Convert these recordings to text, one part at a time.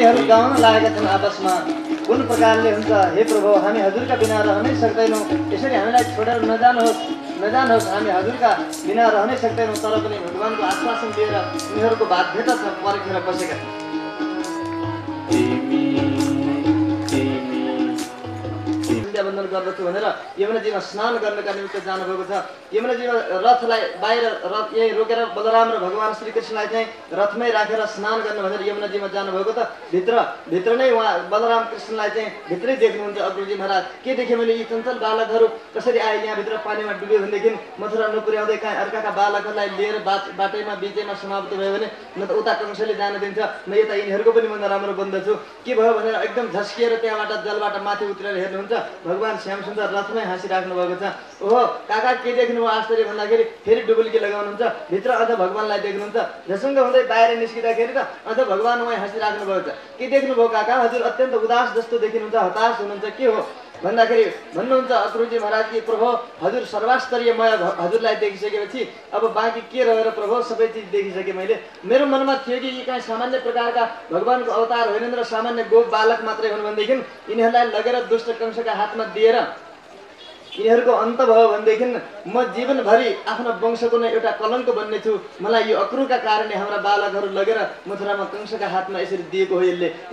यिनीहरू गाउन लागेका छन् आपसमा, कुन प्रकारले हुन्छ हे प्रभु हामी हजुरका बिना रहनै सक्दैनौँ, यसरी हामीलाई छोडेर नजानुहोस्, हामी हजुरका बिना रहनै सक्दैनौँ। तर पनि भगवानको आश्वासन दिएर उनीहरूको बाध्यता छ पर्खेर बसेका छन्। बन्धन गर्दछु भनेर यमुनाजीमा स्नान गर्नका निमित्त जानुभएको छ। यमुनाजीमा रथलाई बाहिर रथ यही रोकेर बलराम र भगवान श्रीकृष्णलाई चाहिँ रथमै राखेर स्नान गर्न भनेर यमुनाजीमा जानुभएको त भित्र नै उहाँ बलराम कृष्णलाई चाहिँ भित्रै देख्नुहुन्छ। अग्रजी महाराज के देखेँ मैले, यी चञ्चल बालकहरू कसरी आए यहाँभित्र पानीमा डुब्यो भनेदेखि मथुरा नपुर्याउँदै कहाँ अर्काका बालकहरूलाई लिएर बाटैमा बिचैमा समाप्त भयो भने न त उता कंसले जान दिन्छ, न यता यिनीहरूको पनि म नराम्रो बन्दछु। के भयो भनेर एकदम झस्किएर त्यहाँबाट जलबाट माथि उत्रेर हेर्नुहुन्छ, भगवान श्याम सुन्दर रथमै हाँसिराख्नु भएको छ। ओहो काका के देख्नुभयो आश्चर्य भन्दाखेरि फेरि डुबुल्की लगाउनुहुन्छ, भित्र अझ भगवानलाई देख्नुहुन्छ। झसङ्ग हुँदै बाहिर निस्किँदाखेरि त अझ भगवान उहाँ हाँसिराख्नु भएको छ। के देख्नुभयो काका, हजुर अत्यन्त उदास जस्तो देखिनुहुन्छ, हताश हुनुहुन्छ, के हो भन्दाखेरि भन्नुहुन्छ अक्रुजी महाराज कि प्रभु हजुर सर्वास्तरीय म हजुरलाई देखिसकेपछि अब बाँकी के रहेर प्रभु सबै चिज देखिसकेँ मैले। मेरो मनमा थियो कि यी कहीँ सामान्य प्रकारका भगवानको अवतार होइनन् र सामान्य गोप बालक मात्रै हुन् भनेदेखि यिनीहरूलाई लगेर दुष्ट कंसका हातमा दिएर यिनीहरूको अन्त भयो भनेदेखि म जीवनभरि आफ्नो वंशको नै एउटा कलङ्क बन्नेछु। मलाई यो अक्रुका कारणले हाम्रा बालकहरू लगेर मथुरामा कंसका हातमा यसरी दिएको हो,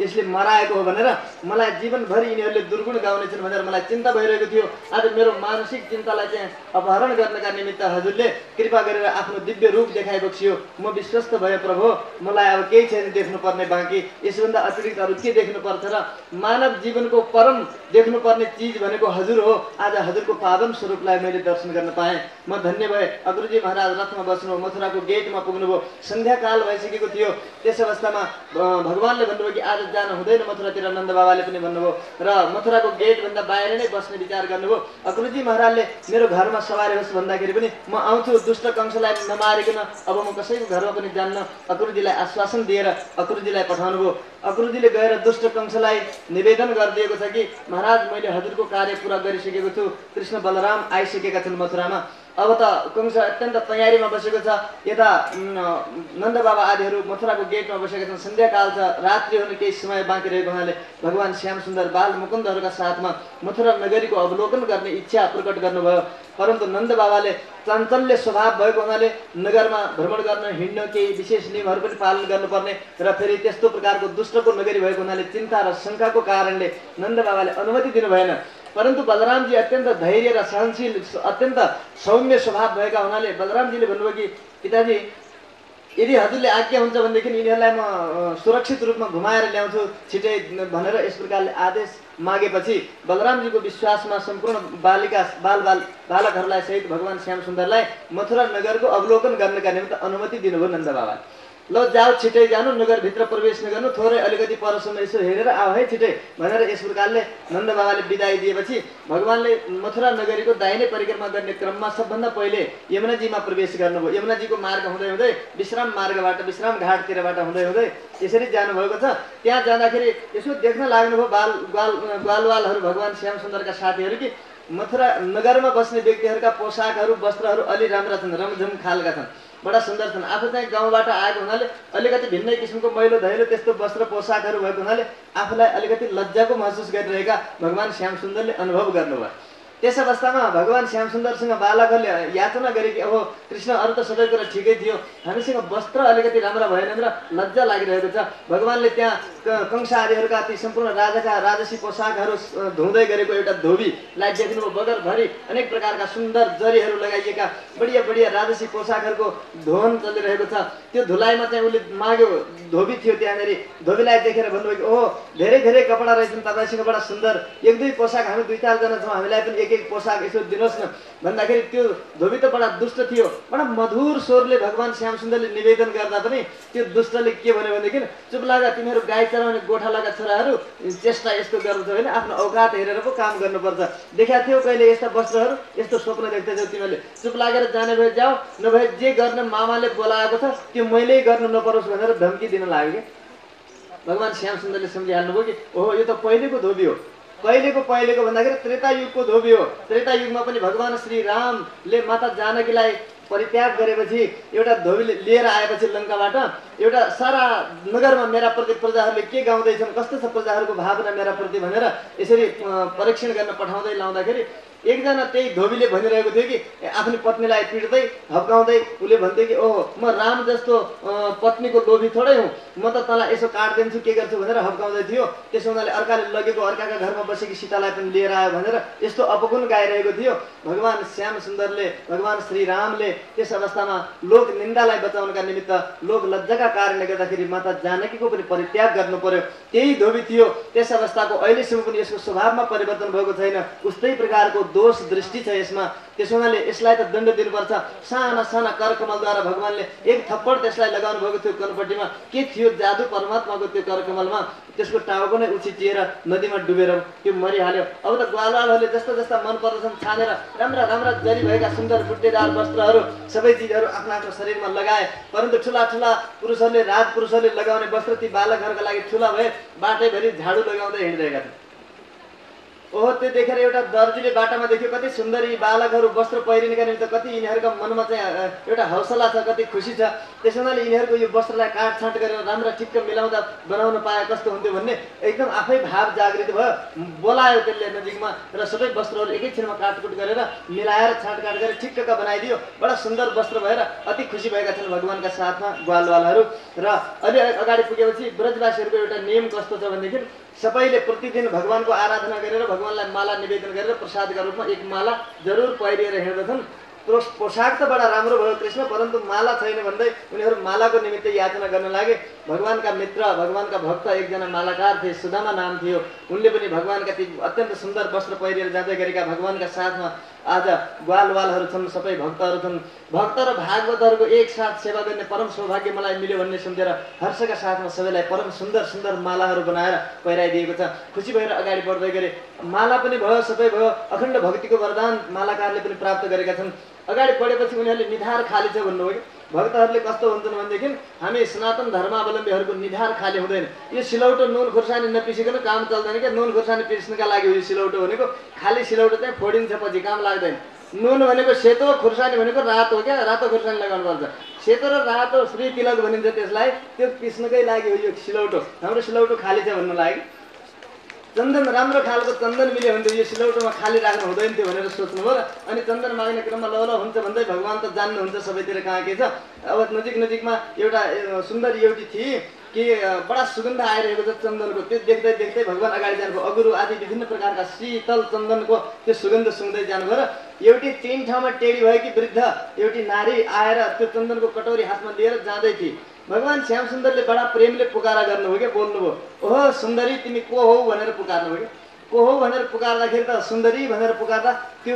यसले मराएको हो भनेर मलाई जीवनभरि यिनीहरूले दुर्गुण गाउनेछन् भनेर मलाई चिन्ता भइरहेको थियो। आज मेरो मानसिक चिन्तालाई चाहिँ अपहरण गर्नका निमित्त हजुरले कृपा गरेर आफ्नो दिव्य रूप देखाइबक्सियो। म विश्वस्त भए प्रभु, मलाई अब केही छैन देख्नुपर्ने बाँकी, यसभन्दा अतिरिक्त अरू के देख्नुपर्छ र मानव जीवनको परम देख्नुपर्ने चिज भनेको हजुर हो। आज हजुरको पावन स्वरूपलाई मैले दर्शन गर्न पाएँ, म धन्य भए। अग्रजी महाराज रथमा बस्नु, मथुराको गेटमा पुग्नुभयो, सन्ध्याकाल भइसकेको थियो। त्यस अवस्थामा भगवानले भन्नुभयो कि आज जान हुँदैन मथुरातिर, नन्द बाबाले पनि भन्नुभयो र मथुराको गेटभन्दा बाहिर नै बस्ने विचार गर्नुभयो। अग्रजी महाराजले मेरो घरमा सवारी होस् भन्दाखेरि पनि म आउँछु, दुष्ट कंसलाई नमारिकन अब म कसैको घरमा पनि जान्न, अक्रुजीलाई आश्वासन दिएर अक्रुजीलाई पठाउनुभयो। अक्रुजीले गएर दुष्ट कंसलाई निवेदन गरिदिएको छ कि महाराज मैले हजुरको कार्य पुरा गरिसकेको छु, कृष्ण बलराम आइसकेका छन् मथुरामा। अब त कंस अत्यन्त तयारीमा बसेको छ, यता नन्द बाबा आदिहरू मथुराको गेटमा बसेका छन्, सन्ध्याकाल छ, रात्रि हुने केही समय बाँकी रहेको हुनाले भगवान श्याम सुन्दर बाल मुकुन्दहरूका साथमा मथुरा नगरीको अवलोकन गर्ने इच्छा प्रकट गर्नुभयो। परन्तु नन्द बाबाले चाञ्चल्य स्वभाव भएको हुनाले नगरमा भ्रमण गर्न हिँड्न केही विशेष नियमहरू पनि पालन गर्नुपर्ने र फेरि त्यस्तो प्रकारको दुष्टको नगरी भएको हुनाले चिन्ता र शङ्काको कारणले नन्द बाबाले अनुमति दिनु भएन। परन्तु बलरामजी अत्यन्त धैर्य र सहनशील अत्यन्त सौम्य स्वभाव भएका हुनाले बलरामजीले भन्नुभयो कि पिताजी यदि हजुरले आज्ञा हुन्छ भनेदेखि यिनीहरूलाई म सुरक्षित रूपमा घुमाएर ल्याउँछु छिटै भनेर यस प्रकारले आदेश मागेपछि बलरामजीको विश्वासमा सम्पूर्ण बालकहरूलाई सहित भगवान श्याम सुन्दरलाई मथुरा नगरको अवलोकन गर्नका निमित्त अनुमति दिनुभयो नन्द बाबा। ल जाऊ छिटै जानु, नगरभित्र प्रवेश नगर्नु, थोरै अलिकति परसम्म यसो हेरेर आऊ है छिटै भनेर यस प्रकारले नन्द बाबाले बिदाई दिएपछि भगवानले मथुरा नगरीको दाहिने परिक्रमा गर्ने क्रममा सबभन्दा पहिले यमुनाजीमा प्रवेश गर्नुभयो। यमुनाजीको मार्ग हुँदै हुँदै विश्राम मार्गबाट विश्राम घाटतिरबाट हुँदै हुँदै यसरी जानुभएको छ। त्यहाँ जाँदाखेरि यसो देख्न लाग्नुभयो ग्वालवालहरू भगवान श्याम सुन्दरका साथीहरू कि मथुरा नगरमा बस्ने व्यक्तिहरूका पोसाकहरू वस्त्रहरू अलि राम्रा छन्, रमझम खालका छन्, बडा सुन्दर छन्। आफू चाहिँ गाउँबाट आएको हुनाले अलिकति भिन्नै किसिमको मैलो धैलो त्यस्तो वस्त्र पोसाकहरू भएको हुनाले आफूलाई अलिकति लज्जाको महसुस गरिरहेका भगवान श्याम सुन्दरले अनुभव गर्नुभयो। त्यस अवस्थामा भगवान श्याम सुन्दरसँग बालकहरूले याचना गरे कि अब कृष्ण अरू त सबै कुरा ठिकै थियो, हामीसँग वस्त्र अलिकति राम्रा भएनन् र लज्जा लागिरहेको छ। भगवानले त्यहाँ कंस आदिहरूका ती सम्पूर्ण राजाका राजसी पोसाकहरू धुँदै गरेको एउटा धोबीलाई देख्नुभयो। बगरभरि अनेक प्रकारका सुन्दर जरीहरू लगाइएका बढिया बढिया राजसी पोसाकहरूको धोन चलिरहेको छ। त्यो धुलाइमा चाहिँ उसले माग्यो, धोबी थियो त्यहाँनिर, धोबीलाई देखेर भन्नुभयो कि ओहो धेरै धेरै कपडा रहेछन् तपाईँसँग, बडा सुन्दर, एक दुई पोसाक हामी दुई चारजना छौँ, हामीलाई पनि एक पोसाक यसो दिनुहोस् न भन्दाखेरि त्यो धोबी त बडा दुष्ट थियो। बडा मधुर स्वरले भगवान श्याम सुन्दरले निवेदन गर्दा पनि त्यो दुष्टले के भन्यो भनेदेखि चुप लागा, तिमीहरू गाई चराउने गोठालाका छोराहरू चेष्टा यस्तो गर्दछौ होइन, आफ्नो औकात हेरेर पो काम गर्नुपर्छ, देखा थियो कहिले यस्ता वस्त्रहरू, यस्तो स्वप्न देख्दैछौ तिमीहरूले, चुप लागेर जाने भए जाऊ, नभए जे गर्न मामाले बोलाएको छ त्यो मैले गर्नु नपरोस् भनेर धम्की दिन लाग्यो। भगवान श्याम सुन्दरले सम्झिहाल्नुभयो कि ओहो यो त पहिलेको धोबी हो, पहिलेको भन्दाखेरि त्रेता युगको धोबी हो। त्रेता युगमा पनि भगवान श्री रामले माता जानकीलाई परित्याग गरेपछि एउटा धोबीले लिएर आएपछि लङ्काबाट एउटा सारा नगरमा मेरा प्रति प्रजाहरूले के गाउँदैछन्, कस्तो छ प्रजाहरूको भावना मेरा प्रति भनेर यसरी परीक्षण गर्न पठाउँदै लाउँदाखेरि एकजना त्यही धोबीले भनिरहेको थियो कि आफ्नो पत्नीलाई पिट्दै हप्काउँदै उसले भन्थ्यो कि ओहो म राम जस्तो पत्नीको लोभी थोरै हुँ, म त तँलाई यसो काट्दिन्छु के गर्छु भनेर हप्काउँदै थियो। त्यसो हुनाले अर्काले लगेको अर्काका घरमा बसेकी सीतालाई पनि लिएर आयो भनेर यस्तो अपगुण गाइरहेको थियो। भगवान श्याम सुन्दरले भगवान श्रीरामले त्यस अवस्थामा लोक निन्दालाई बचाउनका निमित्त लोक लज्जाका कारणले गर्दाखेरि माता जानकीको पनि परित्याग गर्नु पर्यो। त्यही धोबी थियो। त्यस अवस्थाको अहिलेसम्म पनि यसको स्वभावमा परिवर्तन भएको छैन। उस्तै प्रकारको दोष दृष्टि छ यसमा। त्यसो हुनाले यसलाई त दण्ड दिनुपर्छ। साना साना करकमलद्वारा भगवानले एक थप्पड त्यसलाई लगाउनु भएको थियो कनपट्टिमा। के थियो जादु परमात्माको त्यो करकमलमा, त्यसको टाउको नै उछिटिएर नदीमा डुबेर त्यो मरिहाल्यो। अब त ग्वालवालहरूले जस्ता जस्ता मन पर्दछन् छानेर राम्रा राम्रा जरी भएका सुन्दर बुट्टेदार वस्त्रहरू सबै चिजहरू आफ्नो आफ्नो शरीरमा लगाए। परन्तु ठुला ठुला पुरुषहरूले राजपुरुषहरूले लगाउने वस्त्र ती बालकहरूका लागि ठुला भए बाटैभरि झाडु लगाउँदै हिँडिरहेका थिए। ओहो त्यो देखेर एउटा दर्जीले बाटामा देख्यो कति सुन्दरी बालकहरू वस्त्र पहिरिनका निमित्त कति यिनीहरूका मनमा चाहिँ एउटा हौसला छ, कति खुसी छ। त्यसो हुनाले यिनीहरूको यो वस्त्रलाई काटछाँट गरेर राम्रा ठिक्क मिलाउँदा बनाउन पाए कस्तो हुन्थ्यो भन्ने एकदम आफै भाव जागृत भयो। बोलायो त्यसले नजिकमा र सबै वस्त्रहरू एकैछिनमा काटकुट गरेर मिलाएर छाँटकाट गरेर ठिक्कका बनाइदियो। बडा सुन्दर वस्त्र भएर अति खुसी भएका छन् भगवानका साथमा ग्वालवालहरू। र अलि अगाडि पुगेपछि ब्रजवासीहरूको एउटा नियम कस्तो छ भनेदेखि सबैले प्रतिदिन भगवानको आराधना गरेर भगवानलाई माला निवेदन गरेर प्रसादका रूपमा एक माला जरुर पहिरिएर हिँड्दछन्। पोशाक त बडा राम्रो भयो कृष्ण, परन्तु माला छैन भन्दै उनीहरू मालाको निमित्त याचना गर्न लागे। भगवानका मित्र भगवानका भक्त एकजना मालाकार थिए, सुदामा नाम थियो। उनले पनि भगवानका ती अत्यन्त सुन्दर वस्त्र पहिरिएर जाँदै गरेका भगवानका साथमा आज ग्वालवालहरू छन्, सबै भक्तहरू छन्। भक्त र भागवतहरूको एकसाथ सेवा गर्ने परम सौभाग्य मलाई मिल्यो भन्ने सम्झेर हर्षका साथमा सबैलाई परम सुन्दर सुन्दर मालाहरू बनाएर पहिराइदिएको छ। खुसी भएर अगाडि बढ्दै गरे। माला पनि भयो, सबै भयो। अखण्ड भक्तिको वरदान मालाकारले पनि प्राप्त गरेका छन्। अगाडि बढेपछि उनीहरूले निधार खाली छ भन्नुभयो। भक्तहरूले कस्तो हुन्छन् भनेदेखि हामी सनातन धर्मावलम्बीहरूको निधार खाली हुँदैन। यो सिलौटो नुन खुर्सानी नपिसिकन काम चल्दैन क्या। नुन खुर्सानी पिस्नका लागि हो यो सिलौटो भनेको। खाली सिलौटो चाहिँ फोडिन्छ पछि, काम लाग्दैन। नुन भनेको सेतो, खुर्सानी भनेको रातो हो क्या। रातो खुर्सानी लगाउनु पर्छ। सेतो र रातो श्री तिलक भनिन्छ त्यसलाई। त्यो पिस्नकै लागि हो यो सिलौटो। हाम्रो सिलौटो खाली छ भन्नु लाग्यो। चन्दन राम्रो खालको चन्दन मिल्यो भने यो सिलौटोमा खाली राख्नु हुँदैन थियो भनेर सोच्नुभयो। अनि चन्दन माग्ने क्रममा ल हुन्छ भन्दै भगवान त जान्नुहुन्छ सबैतिर कहाँ के छ। अब नजिकमा एउटा सुन्दर एउटी थिए कि बडा सुगन्ध आइरहेको छ चन्दनको। त्यो देख्दै देख्दै भगवान अगाडि जानुभयो। अगुरु आदि विभिन्न प्रकारका शीतल चन्दनको त्यो सुगन्ध सुँग्दै जानुभयो। र एउटी 3 ठाउँमा टेढी भएकी वृद्ध एउटी नारी आएर त्यो चन्दनको कटोरी हातमा लिएर जाँदै थिए। भगवान श्याम सुन्दरले बडा प्रेमले पुकारा गर्नुभयो क्या, बोल्नुभयो। ओहो सुन्दरी तिमी को हौ भनेर पुकार्नुभयो क्या। को हौ भनेर पुकार्दाखेरि त सुन्दरी भनेर पुकार्दा त्यो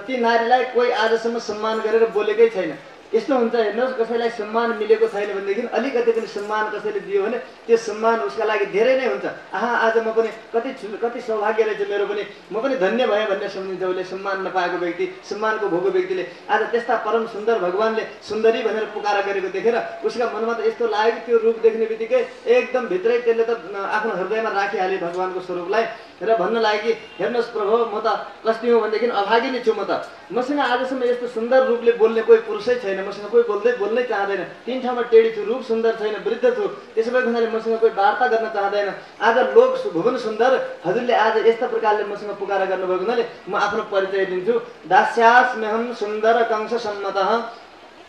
ती नारीलाई कोही आजसम्म सम्मान गरेर बोलेकै छैन। यस्तो हुन्छ हेर्नुहोस्, कसैलाई सम्मान मिलेको छैन भनेदेखि अलिकति पनि सम्मान कसैले दियो भने त्यो सम्मान उसका लागि धेरै नै हुन्छ। आहा आज म पनि कति सौभाग्य रहेछ मेरो पनि, म पनि धन्य भएँ भन्ने सम्झिन्छ उसले। सम्मान नपाएको व्यक्ति, सम्मानको भोगो व्यक्तिले आज त्यस्ता परम सुन्दर भगवानले सुन्दरी भनेर पुकारा गरेको देखेर उसका मनमा त यस्तो लाग्यो कि त्यो रूप देख्ने बित्तिकै एकदम भित्रै त्यसले त आफ्नो हृदयमा राखिहाल्यो भगवानको स्वरूपलाई र भन्न लाग्यो कि हेर्नुहोस् प्रभु, म त कस्ती हुँ भनेदेखि अभागिनी छु। म त मसँग आजसम्म यस्तो सुन्दर रूपले बोल्ने कोही पुरुषै छैन। मसँग कोही बोल्नै चाहँदैन। 3 ठाउँमा टेढी छु, रूप सुन्दर छैन, वृद्ध छु। त्यसो भएको हुनाले मसँग कोही वार्ता गर्न चाहँदैन। आज लोक भुवन सुन्दर हजुरले आज यस्ता प्रकारले मसँग पुकारा गर्नुभएको हुनाले म आफ्नो परिचय दिन्छु। दास्यास्म्यहं सुन्दर कंस सम्मतः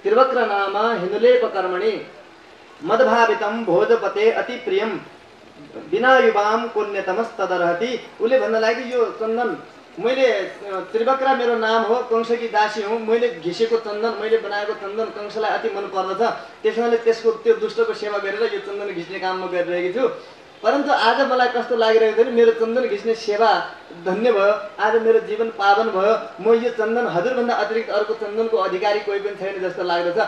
त्रिवक्र नाम हिन्दुलेप कर्मणि मदभावितम भोजपते अति प्रियम बिना युवाम पुण्यतमस्तदर्हति। उसले भन्न लाग्यो यो चन्दन मैले त्रिवक्रा मेरो नाम हो, कंसकी दासी हुँ। मैले घिसेको चन्दन, मैले बनाएको चन्दन कंसलाई अति मन पर्दछ। त्यसैले त्यसको त्यो दुष्टको सेवा गरेर यो चन्दन घिच्ने काम म गरिरहेकी छु। परन्तु आज मलाई कस्तो लागिरहेको थियो, मेरो चन्दन घिच्ने सेवा धन्य भयो। आज मेरो जीवन पावन भयो। म यो चन्दन हजुरभन्दा अतिरिक्त अर्को चन्दनको अधिकारी कोही पनि छैन जस्तो लाग्दछ।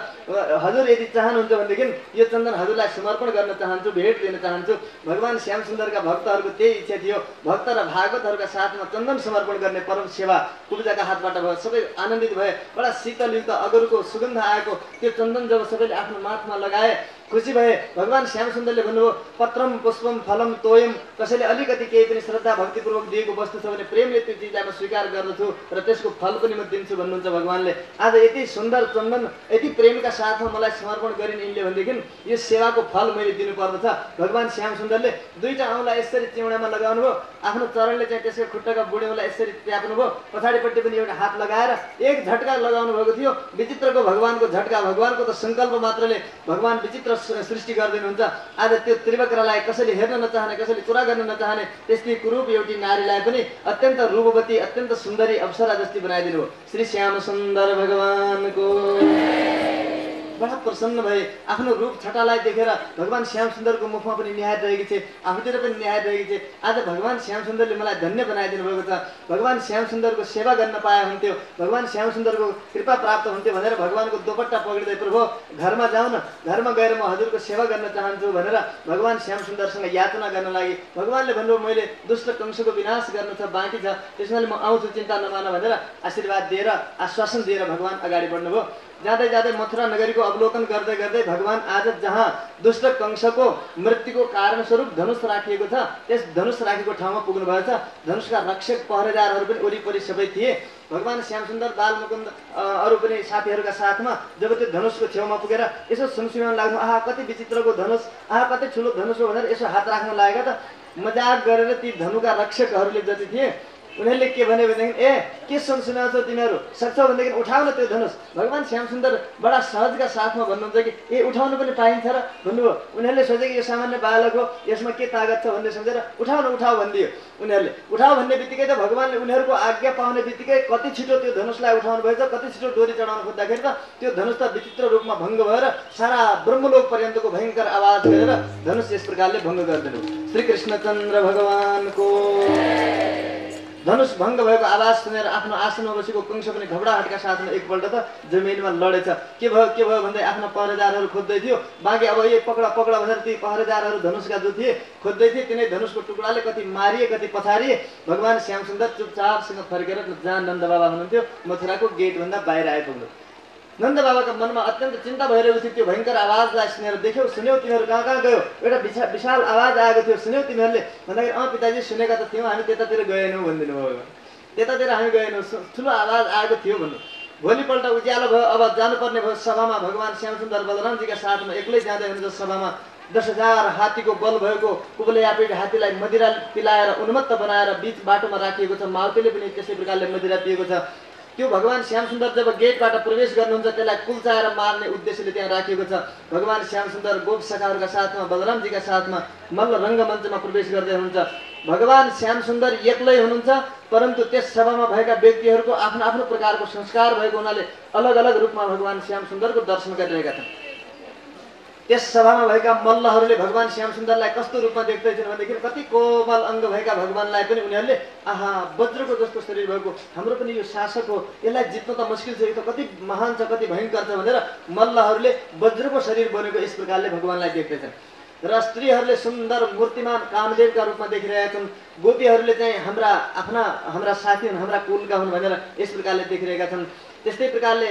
हजुर यदि चाहनुहुन्छ भनेदेखि यो चन्दन हजुरलाई समर्पण गर्न चाहन्छु, भेट दिन चाहन्छु। भगवान श्याम सुन्दरका भक्तहरूको त्यही इच्छा थियो। भक्त र भागवतहरूका साथमा चन्दन समर्पण गर्ने परम सेवा कुब्जाका हातबाट भयो। सबै आनन्दित भए। बडा शीतलयुक्त अगरुको सुगन्ध आएको त्यो चन्दन जब सबैले आफ्नो माथमा लगाए खुसी भए। भगवान श्याम सुन्दरले भन्नुभयो पत्रम पुष्पम फलम तोयम, कसैले अलिकति केही पनि श्रद्धा भक्तिपूर्वक दिएको वस्तु छ भने प्रेमले त्यो चिजलाई म स्वीकार गर्दछु र त्यसको फल पनि म दिन्छु भन्नुहुन्छ भगवानले। आज यति सुन्दर चन्दन यति प्रेमका साथमा मलाई समर्पण गरिन् यिनले भनेदेखि यो सेवाको फल मैले दिनुपर्दछ। भगवान श्याम सुन्दरले दुईटा औँला यसरी चिउडामा लगाउनु भयो, आफ्नो चरणले चाहिँ त्यसको खुट्टाका बुढेउलाई यसरी ट्याप्नु भयो, पछाडिपट्टि पनि एउटा हात लगाएर एक झट्का लगाउनु भएको थियो। विचित्रको भगवानको झट्का, भगवानको त सङ्कल्प मात्रले भगवान विचित्र सृष्टि गरिदिनुहुन्छ। आज त्यो त्रिवक्रलाई कसैले हेर्न नचाहने, कसैले कुरा गर्न नचाहने त्यस्तै कुरूप एउटी नारीलाई पनि अत्यन्त रूपवती अत्यन्त सुन्दरी अप्सरा जस्ती बनाइदिनु हो। श्री श्याम सुन्दर भगवानको बडा प्रसन्न भए। आफ्नो रूप छटालाई देखेर भगवान श्याम सुन्दरको मुखमा पनि निहार रहेकी छे, आफूतिर पनि निहार रहेकी छे। आज भगवान श्याम सुन्दरले मलाई धन्य बनाइदिनु भएको छ। भगवान श्याम सुन्दरको सेवा गर्न पाए हुन्थ्यो, भगवान श्याम सुन्दरको कृपा प्राप्त हुन्थ्यो भनेर भगवानको दोपट्टा पक्रिँदै प्रभु घरमा जाउँ न, घरमा गएर म हजुरको सेवा गर्न चाहन्छु भनेर भगवान श्याम सुन्दरसँग याचना गर्न लागि। भगवानले भन्नुभयो मैले दुष्ट कंसको विनाश गर्न छ, बाँकी छ, त्यसैले म आउँछु, चिन्ता नमान भनेर आशीर्वाद दिएर आश्वासन दिएर भगवान अगाडि बढ्नुभयो। जाँदै जाँदै मथुरा नगरीको अवलोकन गर्दै गर्दै भगवान आज जहाँ दुष्ट कंसको मृत्युको कारण स्वरूप धनुष राखिएको छ त्यस धनुष राखेको ठाउँमा पुग्नु भएको छ। धनुषका रक्षक पहरेदारहरू पनि वरिपरि सबै थिए। भगवान श्याम सुन्दर बालमुकुन्द अरू पनि साथीहरूका साथमा जब त्यो धनुषको छेउमा पुगेर यसो सुनसुनाउन लाग्नु, आहा कति विचित्रको धनुष, आहा कति ठुलो धनुष हो भनेर यसो हात राख्न लागेका त मजाक गरेर ती धनुका रक्षकहरूले जति थिए उनीहरूले के भने भनेदेखि ए के सुनसुनाउँछौ तिमीहरू, सक्छौ भनेदेखि उठाउ न त्यो धनुष। भगवान श्याम सुन्दर बडा सहजका साथमा भन्नुहुन्छ कि ए उठाउनु पनि पाइन्छ र भन्नुभयो। उनीहरूले सोचे कि यो सामान्य बालक हो, यसमा के तागत छ भन्ने सम्झेर उठाउ न उठाउ भनिदियो। उनीहरूले उठाउ भन्ने बित्तिकै त भगवानले उनीहरूको आज्ञा पाउने बित्तिकै कति छिटो त्यो धनुषलाई उठाउनु भएछ, कति छिटो डोरी चढाउनु खोज्दाखेरि त त्यो धनुष त विचित्र रूपमा भङ्ग भएर सारा ब्रह्मलोक पर्यन्तको भयङ्कर आवाज गरेर धनुष यस प्रकारले भङ्ग गरिदिनु। श्री कृष्णचन्द्र भगवानको धनुष भङ्ग भएको आवाज सुनेर आफ्नो आसनमा बसेको कंस पनि घबराहटका साथमा एकपल्ट त जमिनमा लडेछ। के भयो भन्दै आफ्ना पहरेदारहरू खोज्दै थियो। बाँकी अब ये पक्ड पक्ड भनेर ती पहरेदारहरू धनुषका जो थिए खोज्दै थिए। तिनै धनुषको टुक्राले कति मारिए कति पछारिए। भगवान श्याम सुन्दर चुपचापसँग फर्केर जहाँ नन्द बाबा हुनुहुन्थ्यो मथुराको गेटभन्दा बाहिर आइपुग्नु। नन्द बाबाका मनमा अत्यन्त चिन्ता भइरहेको थियो। त्यो भयङ्कर आवाजलाई सुनेर देख्यौ सुन्यौ तिमीहरू कहाँ कहाँ गयो, एउटा विशाल आवाज आएको थियो सुन्यौ तिमीहरूले भन्दाखेरि पिताजी सुनेका त थियौँ, हामी त्यतातिर गएनौँ भनिदिनु भयो। त्यतातिर हामी गएनौँ, ठुलो आवाज आएको थियो भन्नु। भोलिपल्ट उज्यालो भयो, अब जानुपर्ने भयो सभामा। भगवान श्याम सुन्दर बलरामजीका साथमा एक्लै जाँदै हुनुहुन्छ सभामा। 10,000 हात्तीको बल भएको कुबलेयापीठ हात्तीलाई मदिरा पिलाएर उन्मत्त बनाएर बीच बाटोमा राखिएको छ। माउतीले पनि त्यसै प्रकारले मदिरा पिएको छ। त्यो भगवान श्याम सुन्दर जब गेटबाट प्रवेश गर्नुहुन्छ त्यसलाई कुल्चाएर मार्ने उद्देश्यले त्यहाँ राखिएको छ। भगवान श्याम सुन्दर गोप सखाहरूका साथमा बलरामजीका साथमा मल्ल रङ्गमञ्चमा प्रवेश गर्दै हुनुहुन्छ। भगवान श्याम सुन्दर एक्लै हुनुहुन्छ, परन्तु त्यस सभामा भएका व्यक्तिहरूको आफ्नो आफ्नो प्रकारको संस्कार भएको हुनाले अलग अलग रूपमा भगवान श्याम सुन्दरको दर्शन गरिरहेका छन्। त्यस सभामा भएका मल्लहरूले भगवान श्याम सुन्दरलाई कस्तो रूपमा देख्दैछन् भनेदेखि कति कोमल अङ्ग भएका भगवानलाई पनि उनीहरूले आहा वज्रको जस्तो शरीर भएको हाम्रो पनि यो शासक हो, यसलाई जित्नु त मुस्किल छ, यो त कति महान छ कति भयङ्कर छ भनेर मल्लहरूले वज्रको शरीर बनेको यस प्रकारले भगवानलाई देख्दैछन्। र स्त्रीहरूले सुन्दर मूर्तिमान कामदेवका रूपमा देखिरहेका छन्। गोपीहरूले चाहिँ हाम्रा साथी हुन्, हाम्रा कुलका हुन् भनेर यस प्रकारले देखिरहेका छन्। त्यस्तै प्रकारले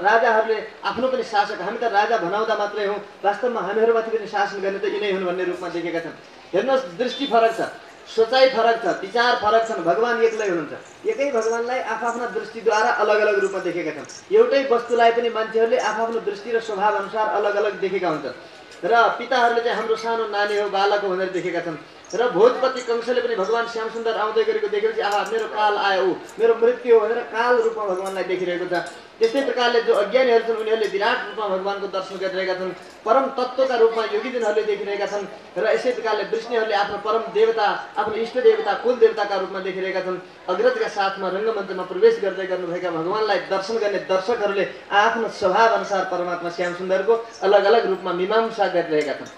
राजाहरूले आफ्नो पनि शासक, हामी त राजा भनाउँदा मात्रै हौँ, वास्तवमा हामीहरूमाथि पनि शासन गर्ने त यिनै हुन् भन्ने रूपमा देखेका छन्। हेर्नुहोस् दृष्टि फरक छ, सोचाइ फरक छ, विचार फरक छन्। भगवान एक्लै हुनुहुन्छ, एकै भगवानलाई आफ्ना दृष्टिद्वारा अलग अलग रूपमा देखेका छन्। एउटै वस्तुलाई पनि मान्छेहरूले आफ्नो दृष्टि र स्वभाव अनुसार अलग अलग देखेका हुन्छन्। र पिताहरूले चाहिँ हाम्रो सानो नानी हो बालक हो भनेर देखेका छन्। र भोजपति कंसले पनि भगवान श्याम सुन्दर आउँदै गरेको देखेपछि आहा मेरो काल आयो, मेरो मृत्यु हो भनेर काल रूपमा भगवानलाई देखिरहेको छ। त्यस्तै प्रकारले जो अज्ञानीहरू छन् उनीहरूले विराट रूपमा भगवानको दर्शन गरिरहेका छन्। परम तत्त्वका रूपमा योगीजनहरूले देखिरहेका छन्। र यसै प्रकारले वृष्णिहरूले आफ्नो परम देवता, आफ्नो इष्ट देवता, कुल देवताका रूपमा देखिरहेका छन्। अग्रजका साथमा रङ्गमञ्चमा प्रवेश गर्दै गर्नुभएका भगवानलाई दर्शन गर्ने दर्शकहरूले आफ्नो स्वभाव अनुसार परमात्मा श्याम सुन्दरको अलग अलग रूपमा मीमांसा गरिरहेका छन्।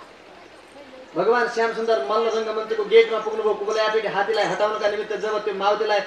भगवान श्याम सुन्दर मल्ल रङ्गमञ्चको गेटमा पुग्नुभयो। कुबलेयापीठ हात्तीलाई हटाउनका निमित्त जब त्यो माउतीलाई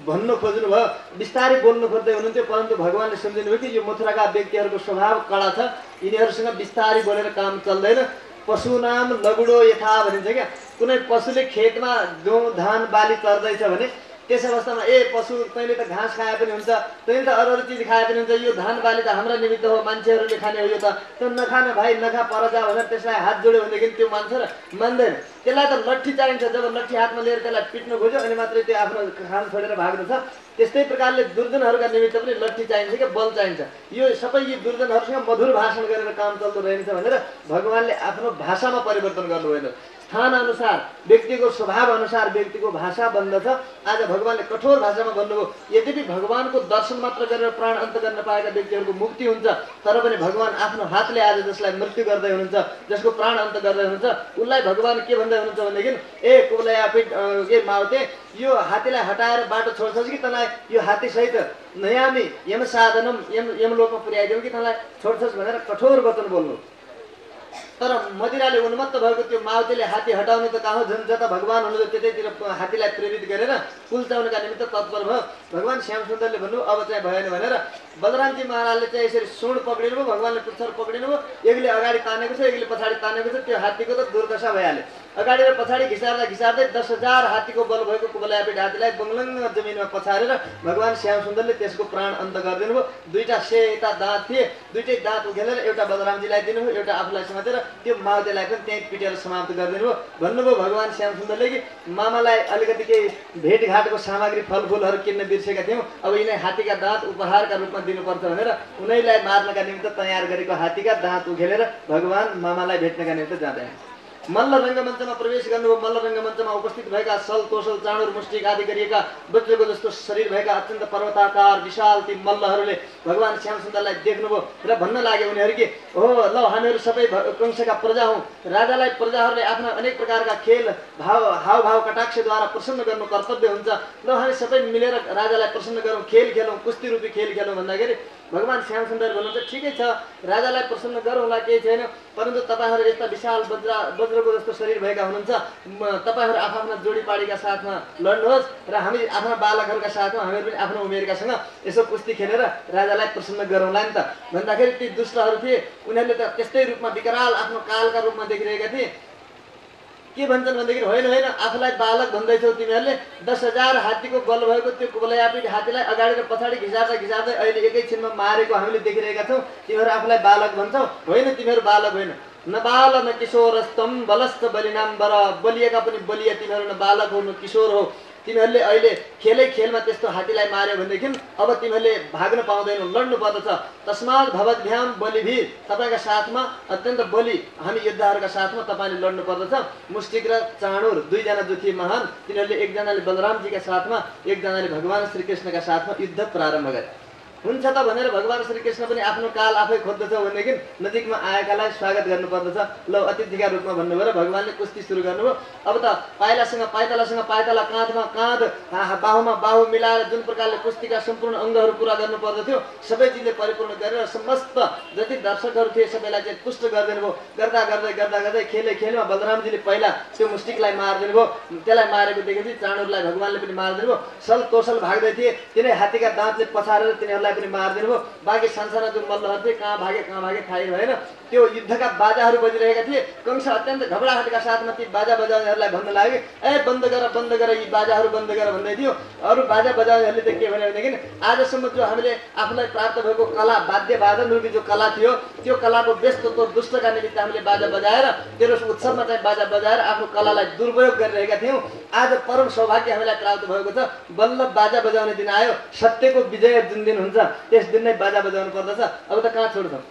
भन्नु खोज्नुभयो, बिस्तारै बोल्नु खोज्दै हुनुहुन्थ्यो, परन्तु भगवानले सम्झिनुभयो कि यो मथुराका व्यक्तिहरूको स्वभाव कडा छ, यिनीहरूसँग बिस्तारै बोलेर काम चल्दैन। पशुनाम लगुडो यथा भनिन्छ क्या, कुनै पशुले खेतमा गहुँ धान बाली चर्दैछ भने त्यस अवस्थामा ए पशु तैँले त घाँस खाए पनि हुन्छ, तैँले त अरू अरू चिज खाए पनि हुन्छ, यो धान बाली त हाम्रा निमित्त हो, मान्छेहरूले खाने हो, यो त नखान भाइ नखा पर जा भनेर त्यसलाई हात जोड्यो भनेदेखि त्यो मान्छ र मान्दैन। त्यसलाई त लट्ठी चाहिन्छ, जब लट्ठी हातमा लिएर त्यसलाई पिट्नु खोज्यो अनि मात्रै त्यो आफ्नो खान छोडेर भाग्दछ। त्यस्तै प्रकारले दुर्जनहरूका निमित्त पनि लट्ठी चाहिन्छ कि बल चाहिन्छ। यो सबै यी दुर्जनहरूसँग मधुर भाषण गरेर काम चल्दो रहेछ भनेर भगवानले आफ्नो भाषामा परिवर्तन गर्नुभएन। स्थान अनुसार व्यक्तिको स्वभाव अनुसार व्यक्तिको भाषा बन्दछ। आज भगवानले कठोर भाषामा भन्नुभयो। यद्यपि भगवानको दर्शन मात्र गरेर प्राण अन्त गर्न पाएका व्यक्तिहरूको मुक्ति हुन्छ, तर पनि भगवान आफ्नो हातले आज जसलाई मृत्यु गर्दै हुनुहुन्छ, जसको प्राण अन्त गर्दै हुनुहुन्छ, उसलाई भगवान के भन्दै हुनुहुन्छ भनेदेखि ए कुबलया पिट ए माउते, यो हात्तीलाई हटाएर बाटो छोड्छस् कि तँलाई यो हात्तीसहित नयामी यम साधनम यमलोकमा पुर्याइदिउँ कि तँलाई छोड्छस् भनेर कठोर वचन बोल्नु। तर मदिराले उन्मत्त भएको त्यो माउतीले हात्ती हटाउने त कहाँ हो, जुन जता भगवान हुनुहुन्छ त्यतैतिर हात्तीलाई प्रेरित गरेर कुल्चाउनका निमित्त तत्पर भयो। भगवान श्याम सुन्दरले भन्नु अब चाहिँ भएन भनेर बलरामजी महाराजले चाहिँ यसरी सुँड पक्रिनु भयो, भगवानले पुच्छर पक्रिनु भयो, एकले अगाडि तानेको छ एकले पछाडि तानेको छ। त्यो हात्तीको त दुर्दशा भइहाल्यो। अगाडि र पछाडि घिसार्दा घिसार्दै 10,000 हात्तीको बल भएको कुबलयापीठ हात्तीलाई बङ्लङ्ग जमिनमा पछारेर भगवान श्याम सुन्दरले त्यसको प्राण अन्त गरिदिनु भयो। दुईटा सेता दाँत थिए, दुईटै दाँत उखेलेर एउटा बलरामजीलाई दिनुभयो, एउटा आफूलाई समातेर त्यो माउतेलाई पनि त्यहीँ पिटेर समाप्त गरिदिनु भयो। भन्नुभयो भगवान श्याम सुन्दरले कि मामालाई अलिकति केही भेटघाटको सामग्री फलफुलहरू किन्न बिर्सेका थियौँ, अब यिनै हात्तीका दाँत उपहारका रूपमा दिनुपर्छ भनेर उनैलाई मार्नका निमित्त तयार गरेको हात्तीका दाँत उखेलेर भगवान मामालाई भेट्नका निमित्त जाँदै मल्ल रङ्गमञ्चमा प्रवेश गर्नुभयो। मल्ल रङ्गमञ्चमा उपस्थित भएका सल तोसल चाँडुर मुष्टिक आदि गरिएका वज्रको जस्तो शरीर भएका अत्यन्त पर्वताकार विशाल ती मल्लहरूले भगवान श्याम सुन्दरलाई देख्नुभयो र भन्न लागे उनीहरू कि हो ल हामीहरू सबै कंसका प्रजा हौँ, राजालाई प्रजाहरूले आफ्ना अनेक प्रकारका खेल हावभाव कटाक्षद्वारा प्रसन्न गर्नु कर्तव्य हुन्छ, ल हामी सबै मिलेर राजालाई प्रसन्न गरौँ, खेल खेलौँ, कुस्ती रूपी खेल खेलौँ भन्दाखेरि भगवान श्याम सुन्दर भन्नुहुन्छ ठिकै छ, राजालाई प्रसन्न गरौँला, केही छैन, परन्तु तपाईँहरू यस्ता विशाल वज्रको जस्तो शरीर भएका हुनुहुन्छ, तपाईँहरू आफ्ना जोडीपाडीका साथमा लड्नुहोस् र हामी आफ्ना बालकहरूका साथमा हामीहरू पनि आफ्नो उमेरकासँग यसो कुस्ती खेलेर राजालाई प्रसन्न गरौँला नि त भन्दाखेरि ती दुष्टहरू थिए, उनीहरूले त त्यस्तै रूपमा विकराल आफ्नो कालका रूपमा देखिरहेका थिए। के भन्छन् भनेदेखि होइन होइन आफूलाई बालक भन्दैछौ तिमीहरूले, 10,000 हात्तीको बल भएको त्यो कुबलयापीठ हात्तीलाई अगाडि र पछाडि घिसार्दा घिसार्दै अहिले एकैछिनमा मारेको हामीले देखिरहेका छौँ, तिमीहरू आफूलाई बालक भन्छौ? होइन, तिमीहरू बालक होइन, न बाल न किशोरस्तम बलस्त बलिनाम्बर, बलिएका पनि बलिया तिमीहरू न बालक हो न किशोर हो। तिमीहरूले अहिले खेलै खेलमा त्यस्तो हात्तीलाई मार्यो भनेदेखि अब तिमीहरूले भाग्न पाउँदैनौ, लड्नु पर्दछ। तस्मात् भवद्भ्याम बलिभिर, तपाईँका साथमा अत्यन्त बलि हामी योद्धाहरूका साथमा तपाईँले लड्नु पर्दछ। मुष्टिक र चाँडुर दुईजना जो थिए महान, तिनीहरूले एकजनाले बलरामजीका साथमा एकजनाले भगवान श्रीकृष्णका साथमा युद्ध प्रारम्भ गरे। हुन्छ त भनेर भगवान श्रीकृष्ण पनि आफ्नो काल आफै खोज्दछ भनेदेखि नजिकमा आएकालाई स्वागत गर्नुपर्दछ, ल अतिथिका रूपमा भन्नुभयो र भगवानले कुस्ती सुरु गर्नुभयो। अब त पाइलासँग पाइताला, काँधमा काँध, बाहुमा बाहु मिलाएर जुन प्रकारले कुस्तीका सम्पूर्ण अङ्गहरू पुरा गर्नुपर्दथ्यो सबै चिजले परिपूर्ण गरेर समस्त जति दर्शकहरू थिए सबैलाई चाहिँ तुष्ट गरिदिनु भयो। गर्दा गर्दै खेलमा बलरामजीले पहिला त्यो मुष्टिकलाई मारिदिनु भयो। त्यसलाई मारेको देखेपछि चाँडुरलाई भगवानले पनि मारिदिनु भयो। सल तोसल भाग्दै थिए, तिनै हात्तीका दाँतले पछारेर तिनीहरूलाई पनि मारिदिनु भयो। बाँकी सानसाना जुन मल्लहरू थिए कहाँ भागे थाहै भएन। त्यो युद्धका बाजाहरू बजिरहेका थिए। कंस अत्यन्त घबराहटका साथमा ती बाजा बजाउनेहरूलाई भन्न लाग्यो, ए बन्द गर यी बाजाहरू बन्द गर भन्दै थियो। अरू बाजा बजाउनेहरूले त के भन्यो भनेदेखि आजसम्म जो हामीले आफूलाई प्राप्त भएको कला वाद्य वादन रूपी जो कला थियो त्यो कलाको व्यस्तत्व दुष्टका निमित्त हामीले बाजा बजाएर तेरो उत्सवमा चाहिँ बाजा बजाएर आफ्नो कलालाई दुरुपयोग गरिरहेका थियौँ। आज परम सौभाग्य हामीलाई प्राप्त भएको छ, बल्ल बाजा बजाउने दिन आयो। सत्यको विजय जुन दिन हुन्छ त्यस दिन नै बाजा बजाउनु पर्दछ। अब त कहाँ छोड्छौँ,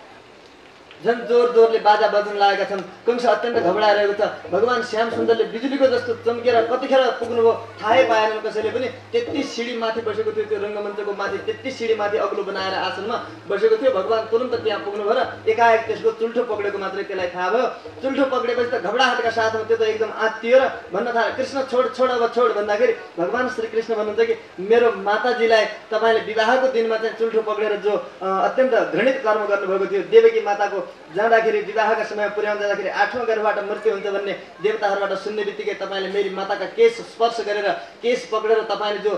झन् जोरले बाजा बजाउन लागेका छन्। कंस अत्यन्त घबराइरहेको छ। भगवान श्याम सुन्दरले बिजुलीको जस्तो चम्केर कतिखेर पुग्नुभयो थाहै पाएनन् कसैले पनि। 33 सिडी माथि बसेको थियो, त्यो रङ्गमञ्चको माथि 33 सिडी माथि अग्लो बनाएर आसनमा बसेको थियो। भगवान तुरन्त त्यहाँ पुग्नुभयो र एकाएक त्यसको चुल्ठो पक्रेको मात्रै त्यसलाई थाहा भयो। चुल्ठो पक्रेपछि त घबराहटका साथमा त्यो त एकदम आत्तियो र भन्न थाल्यो, कृष्ण छोड अब छोड भन्दाखेरि भगवान श्रीकृष्ण भन्नुहुन्छ कि मेरो माताजीलाई तपाईँले विवाहको दिनमा चाहिँ चुल्ठो पक्रेर जो अत्यन्त घृणित कर्म गर्नुभएको थियो, देवकी माताको जाँदाखेरि विवाहका समय पुर्याउँदा जाँदाखेरि 8औं गर्भबाट मृत्यु हुन्छ भन्ने देवताहरूबाट सुन्ने बित्तिकै तपाईँले मेरी माताका केश स्पर्श गरेर केश पक्रेर तपाईँले जो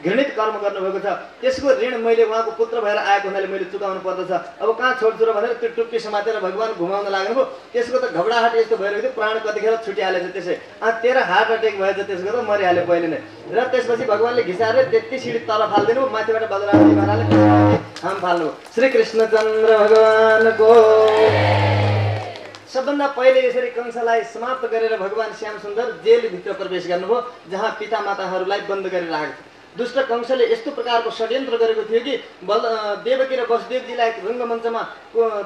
घृणित कर्म गर्नुभएको छ त्यसको ऋण मैले उहाँको पुत्र भएर आएको हुनाले मैले चुकाउनु पर्दछ। अब कहाँ छोड्छु र भनेर त्यो टुप्पी समातेर भगवान घुमाउन लाग्नुभयो। त्यसको त घबडाहट यस्तो भइरहेको थियो, प्राण कतिखेर छुटिहालेछ। त्यसै तेरो हार्ट अट्याक भएछ, त्यसको त मरिहाल्यो पहिले नै। र त्यसपछि भगवानले घिसाएर त्यति सिडी तल फालिदिनु, माथिबाट बलरामजी महाराजले हाम फाल्नुभयो। श्री कृष्णचन्द्र भगवानको सबभन्दा पहिले यसरी कंसलाई समाप्त गरेर भगवान श्याम सुन्दर जेलभित्र प्रवेश गर्नुभयो, जहाँ पिता माताहरूलाई बन्द गरेर राखेको थियो। दुष्ट कंसले यस्तो प्रकारको षड्यन्त्र गरेको थियो कि देवकी र वसुदेवजीलाई रङ्गमञ्चमा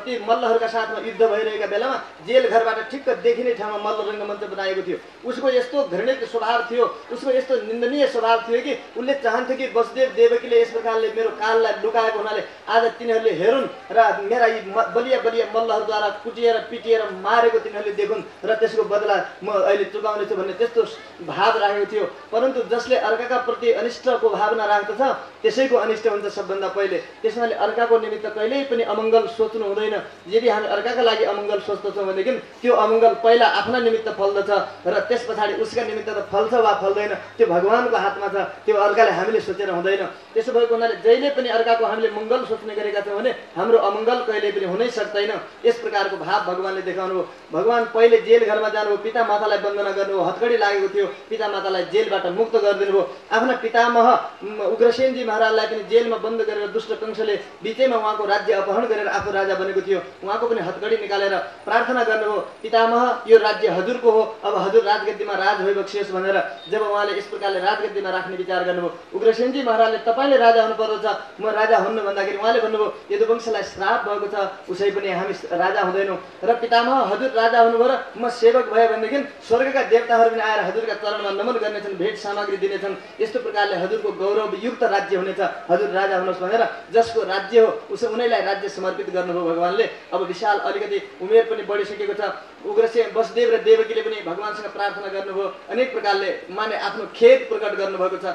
ती मल्लहरूका साथमा युद्ध भइरहेका बेलामा जेल घरबाट ठिक्क देखिने ठाउँमा मल्ल रङ्गमञ्च बनाएको थियो। उसको यस्तो घृणित स्वभाव थियो, उसको यस्तो निन्दनीय स्वभाव थियो कि उसले चाहन्थ्यो कि वसुदेव देवकीले यस प्रकारले मेरो काललाई लुकाएको हुनाले आज तिनीहरूले हेरुन् र मेरा यी बलिया बलिया मल्लहरूद्वारा कुटिएर पिटिएर मारेको तिनीहरूले देखुन् र त्यसको बदला म अहिले चुकाउने छु भन्ने त्यस्तो भाव राखेको थियो। परन्तु जसले अर्काका प्रति अनिष्टको भावना राख्दछ त्यसैको अनिष्ट हुन्छ सबभन्दा पहिले। त्यसमाले अर्काको निमित्त कहिल्यै पनि अमङ्गल सोच्नु हुँदैन। यदि हामी अर्काका लागि अमङ्गल सोच्दछौँ भनेदेखि त्यो अमङ्गल पहिला आफ्ना निमित्त फल्दछ र त्यस पछाडि उसका निमित्त त फल्छ वा फल्दैन त्यो भगवानको हातमा छ, त्यो अर्काले हामीले सोचेर हुँदैन। त्यसो भएको हुनाले जहिले पनि अर्काको हामीले मङ्गल सोच्ने गरेका छौँ भने हाम्रो अमङ्गल कहिल्यै पनि हुनै सक्दैन। यस प्रकारको भाव भगवानले देखाउनु हो। भगवान पहिले जेल घरमा जानुभयो, पिता मातालाई वन्दना गर्नुभयो, हतकडी लागेको थियो, पिता मातालाई जेलबाट मुक्त गरिदिनु भयो। आफ्ना पितामह उग्रसेनजी महाराजलाई पनि जेलमा बन्द गरेर दुष्ट कंसले बिचैमा उहाँको राज्य अपहरण गरेर आफू राजा बनेको थियो, उहाँको पनि हतकडी निकालेर प्रार्थना गर्नुभयो, पितामह यो राज्य हजुरको हो, अब हजुर राजगद्दीमा राज भइबक्सियोस् भनेर। जब उहाँले यस प्रकारले राजगद्दीमा राख्ने विचार गर्नुभयो, उग्रसेनजी महाराजले तपाईँले राजा हुनुपर्दछ, म राजा हुन्न भन्दाखेरि उहाँले भन्नुभयो यदुवंशलाई श्राप भएको छ, उसै पनि हामी राजा हुँदैनौँ र पितामह हजुर राजा हुनुभयो र म सेवक भयो भनेदेखि स्वर्गका देवताहरू पनि आएर हजुरका चरणमा नमन गर्नेछन्, भेट सामग्री दिनेछन्। यस्तो प्रकारले हजुरको गौरवयुक्त राज्य हुनेछ, हजुर राजा हुनुहोस् भनेर जसको राज्य हो उनैलाई राज्य समर्पित गर्नुभयो भगवानले। अब विशाल अलिकति उमेर पनि बढिसकेको छ। उग्रसेन वसुदेव र देवकीले पनि भगवानसँग प्रार्थना गर्नुभयो, अनेक प्रकारले माने आफ्नो खेद प्रकट गर्नुभएको छ।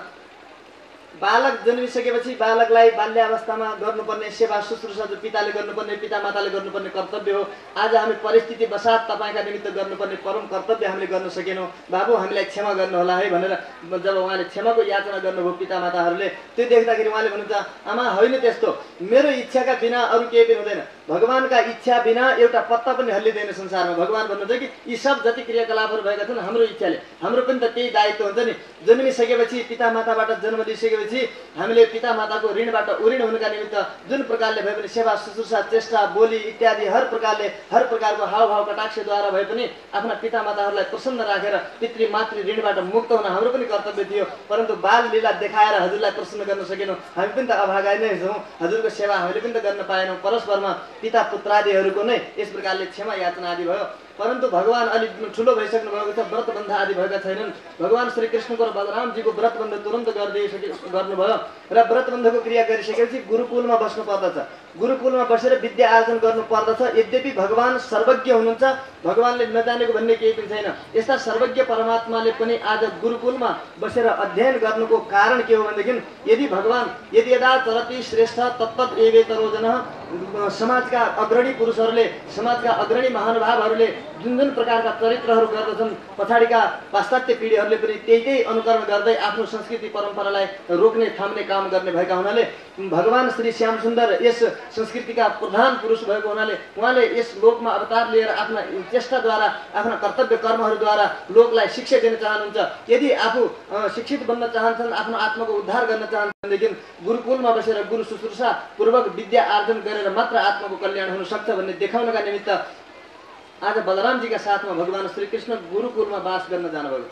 बालक जन्मिसकेपछि बालकलाई बाल्यावस्थामा गर्नुपर्ने सेवा शुश्रूषा जो पिताले गर्नुपर्ने, पिता माताले गर्नुपर्ने कर्तव्य हो। आज हामी परिस्थिति बसात तपाईँका निमित्त गर्नुपर्ने परम कर्तव्य हामीले गर्न सकेनौँ। बाबु हामीलाई क्षमा गर्नुहोला है भनेर जब उहाँले क्षमाको याचना गर्नुभयो पिता माताहरूले, त्यो देख्दाखेरि उहाँले भन्नुहुन्छ आमा होइन त्यस्तो, मेरो इच्छाका बिना अरू केही पनि हुँदैन, भगवानका इच्छा बिना एउटा पत्ता पनि हल्लिँदैन संसारमा। भगवान भन्नुहुन्छ कि यी सब जति क्रियाकलापहरू भएका छन् हाम्रो इच्छाले, हाम्रो पनि त त्यही दायित्व हुन्छ नि। जन्मिसकेपछि पिता माताबाट जन्म लिइसकेपछि हामीले पिता माताको ऋणबाट उऋण हुनुका निमित्त जुन प्रकारले भए पनि सेवा शुश्रूषा चेष्टा बोली इत्यादि हर प्रकारको हावभाव कटाक्षद्वारा भए पनि आफ्ना पिता माताहरूलाई प्रसन्न राखेर पितृ मातृ ऋणबाट मुक्त हुन हाम्रो पनि कर्तव्य थियो। परन्तु बाल लीला देखाएर हजुरलाई प्रसन्न गर्न सकेनौँ, हामी पनि त अभागा नै छौँ, हजुरको सेवा हामीले पनि त गर्न पाएनौँ। परस्परमा पिता पुत्रादिहरूको नै यस प्रकारले क्षमा याचना आदि भयो। परन्तु भगवान अलिक ठुलो भइसक्नु भएको छ, व्रतबन्ध आदि भएका छैनन्। भगवान श्रीकृष्णको र बलरामजीको व्रतबन्ध तुरन्त गर्नुभयो र व्रतबन्धको क्रिया गरिसकेपछि गुरुकुलमा बस्नु पर्दछ। गुरुकुलमा बसेर विद्या आर्जन गर्नु पर्दछ। यद्यपि भगवान सर्वज्ञ हुनुहुन्छ, भगवानले नजानेको भन्ने केही पनि छैन। यस्ता सर्वज्ञ परमात्माले पनि आज गुरुकुलमा बसेर अध्ययन गर्नुको कारण के हो भनेदेखि यदि यदा चरति श्रेष्ठ तत्तत् एवेतरो जनः, समाजका अग्रणी पुरुषहरूले, समाजका अग्रणी महानुभावहरूले जुन जुन प्रकारका चरित्रहरू गर्दछन्, पछाडिका पाश्चात्य पिँढीहरूले पनि त्यही अनुकरण गर्दै आफ्नो संस्कृति परम्परालाई रोक्ने थाम्ने काम गर्ने भएका हुनाले भगवान श्री श्याम सुन्दर यस संस्कृतिका प्रधान पुरुष भएको हुनाले उहाँले यस लोकमा अवतार लिएर आफ्ना चेष्टाद्वारा आफ्ना कर्तव्य कर्महरूद्वारा लोकलाई शिक्षा दिन चाहनुहुन्छ। यदि आफू शिक्षित बन्न चाहन्छन्, आफ्नो आत्माको उद्धार गर्न चाहन्छन् भनेदेखि गुरुकुलमा बसेर गुरु शुश्रूषा पूर्वक विद्या आर्जन गरेर मात्र आत्माको कल्याण हुन सक्छ भन्ने देखाउनका निमित्त आज बलरामजीका साथमा भगवान श्रीकृष्ण गुरुकुलमा वास गर्न जानुभयो।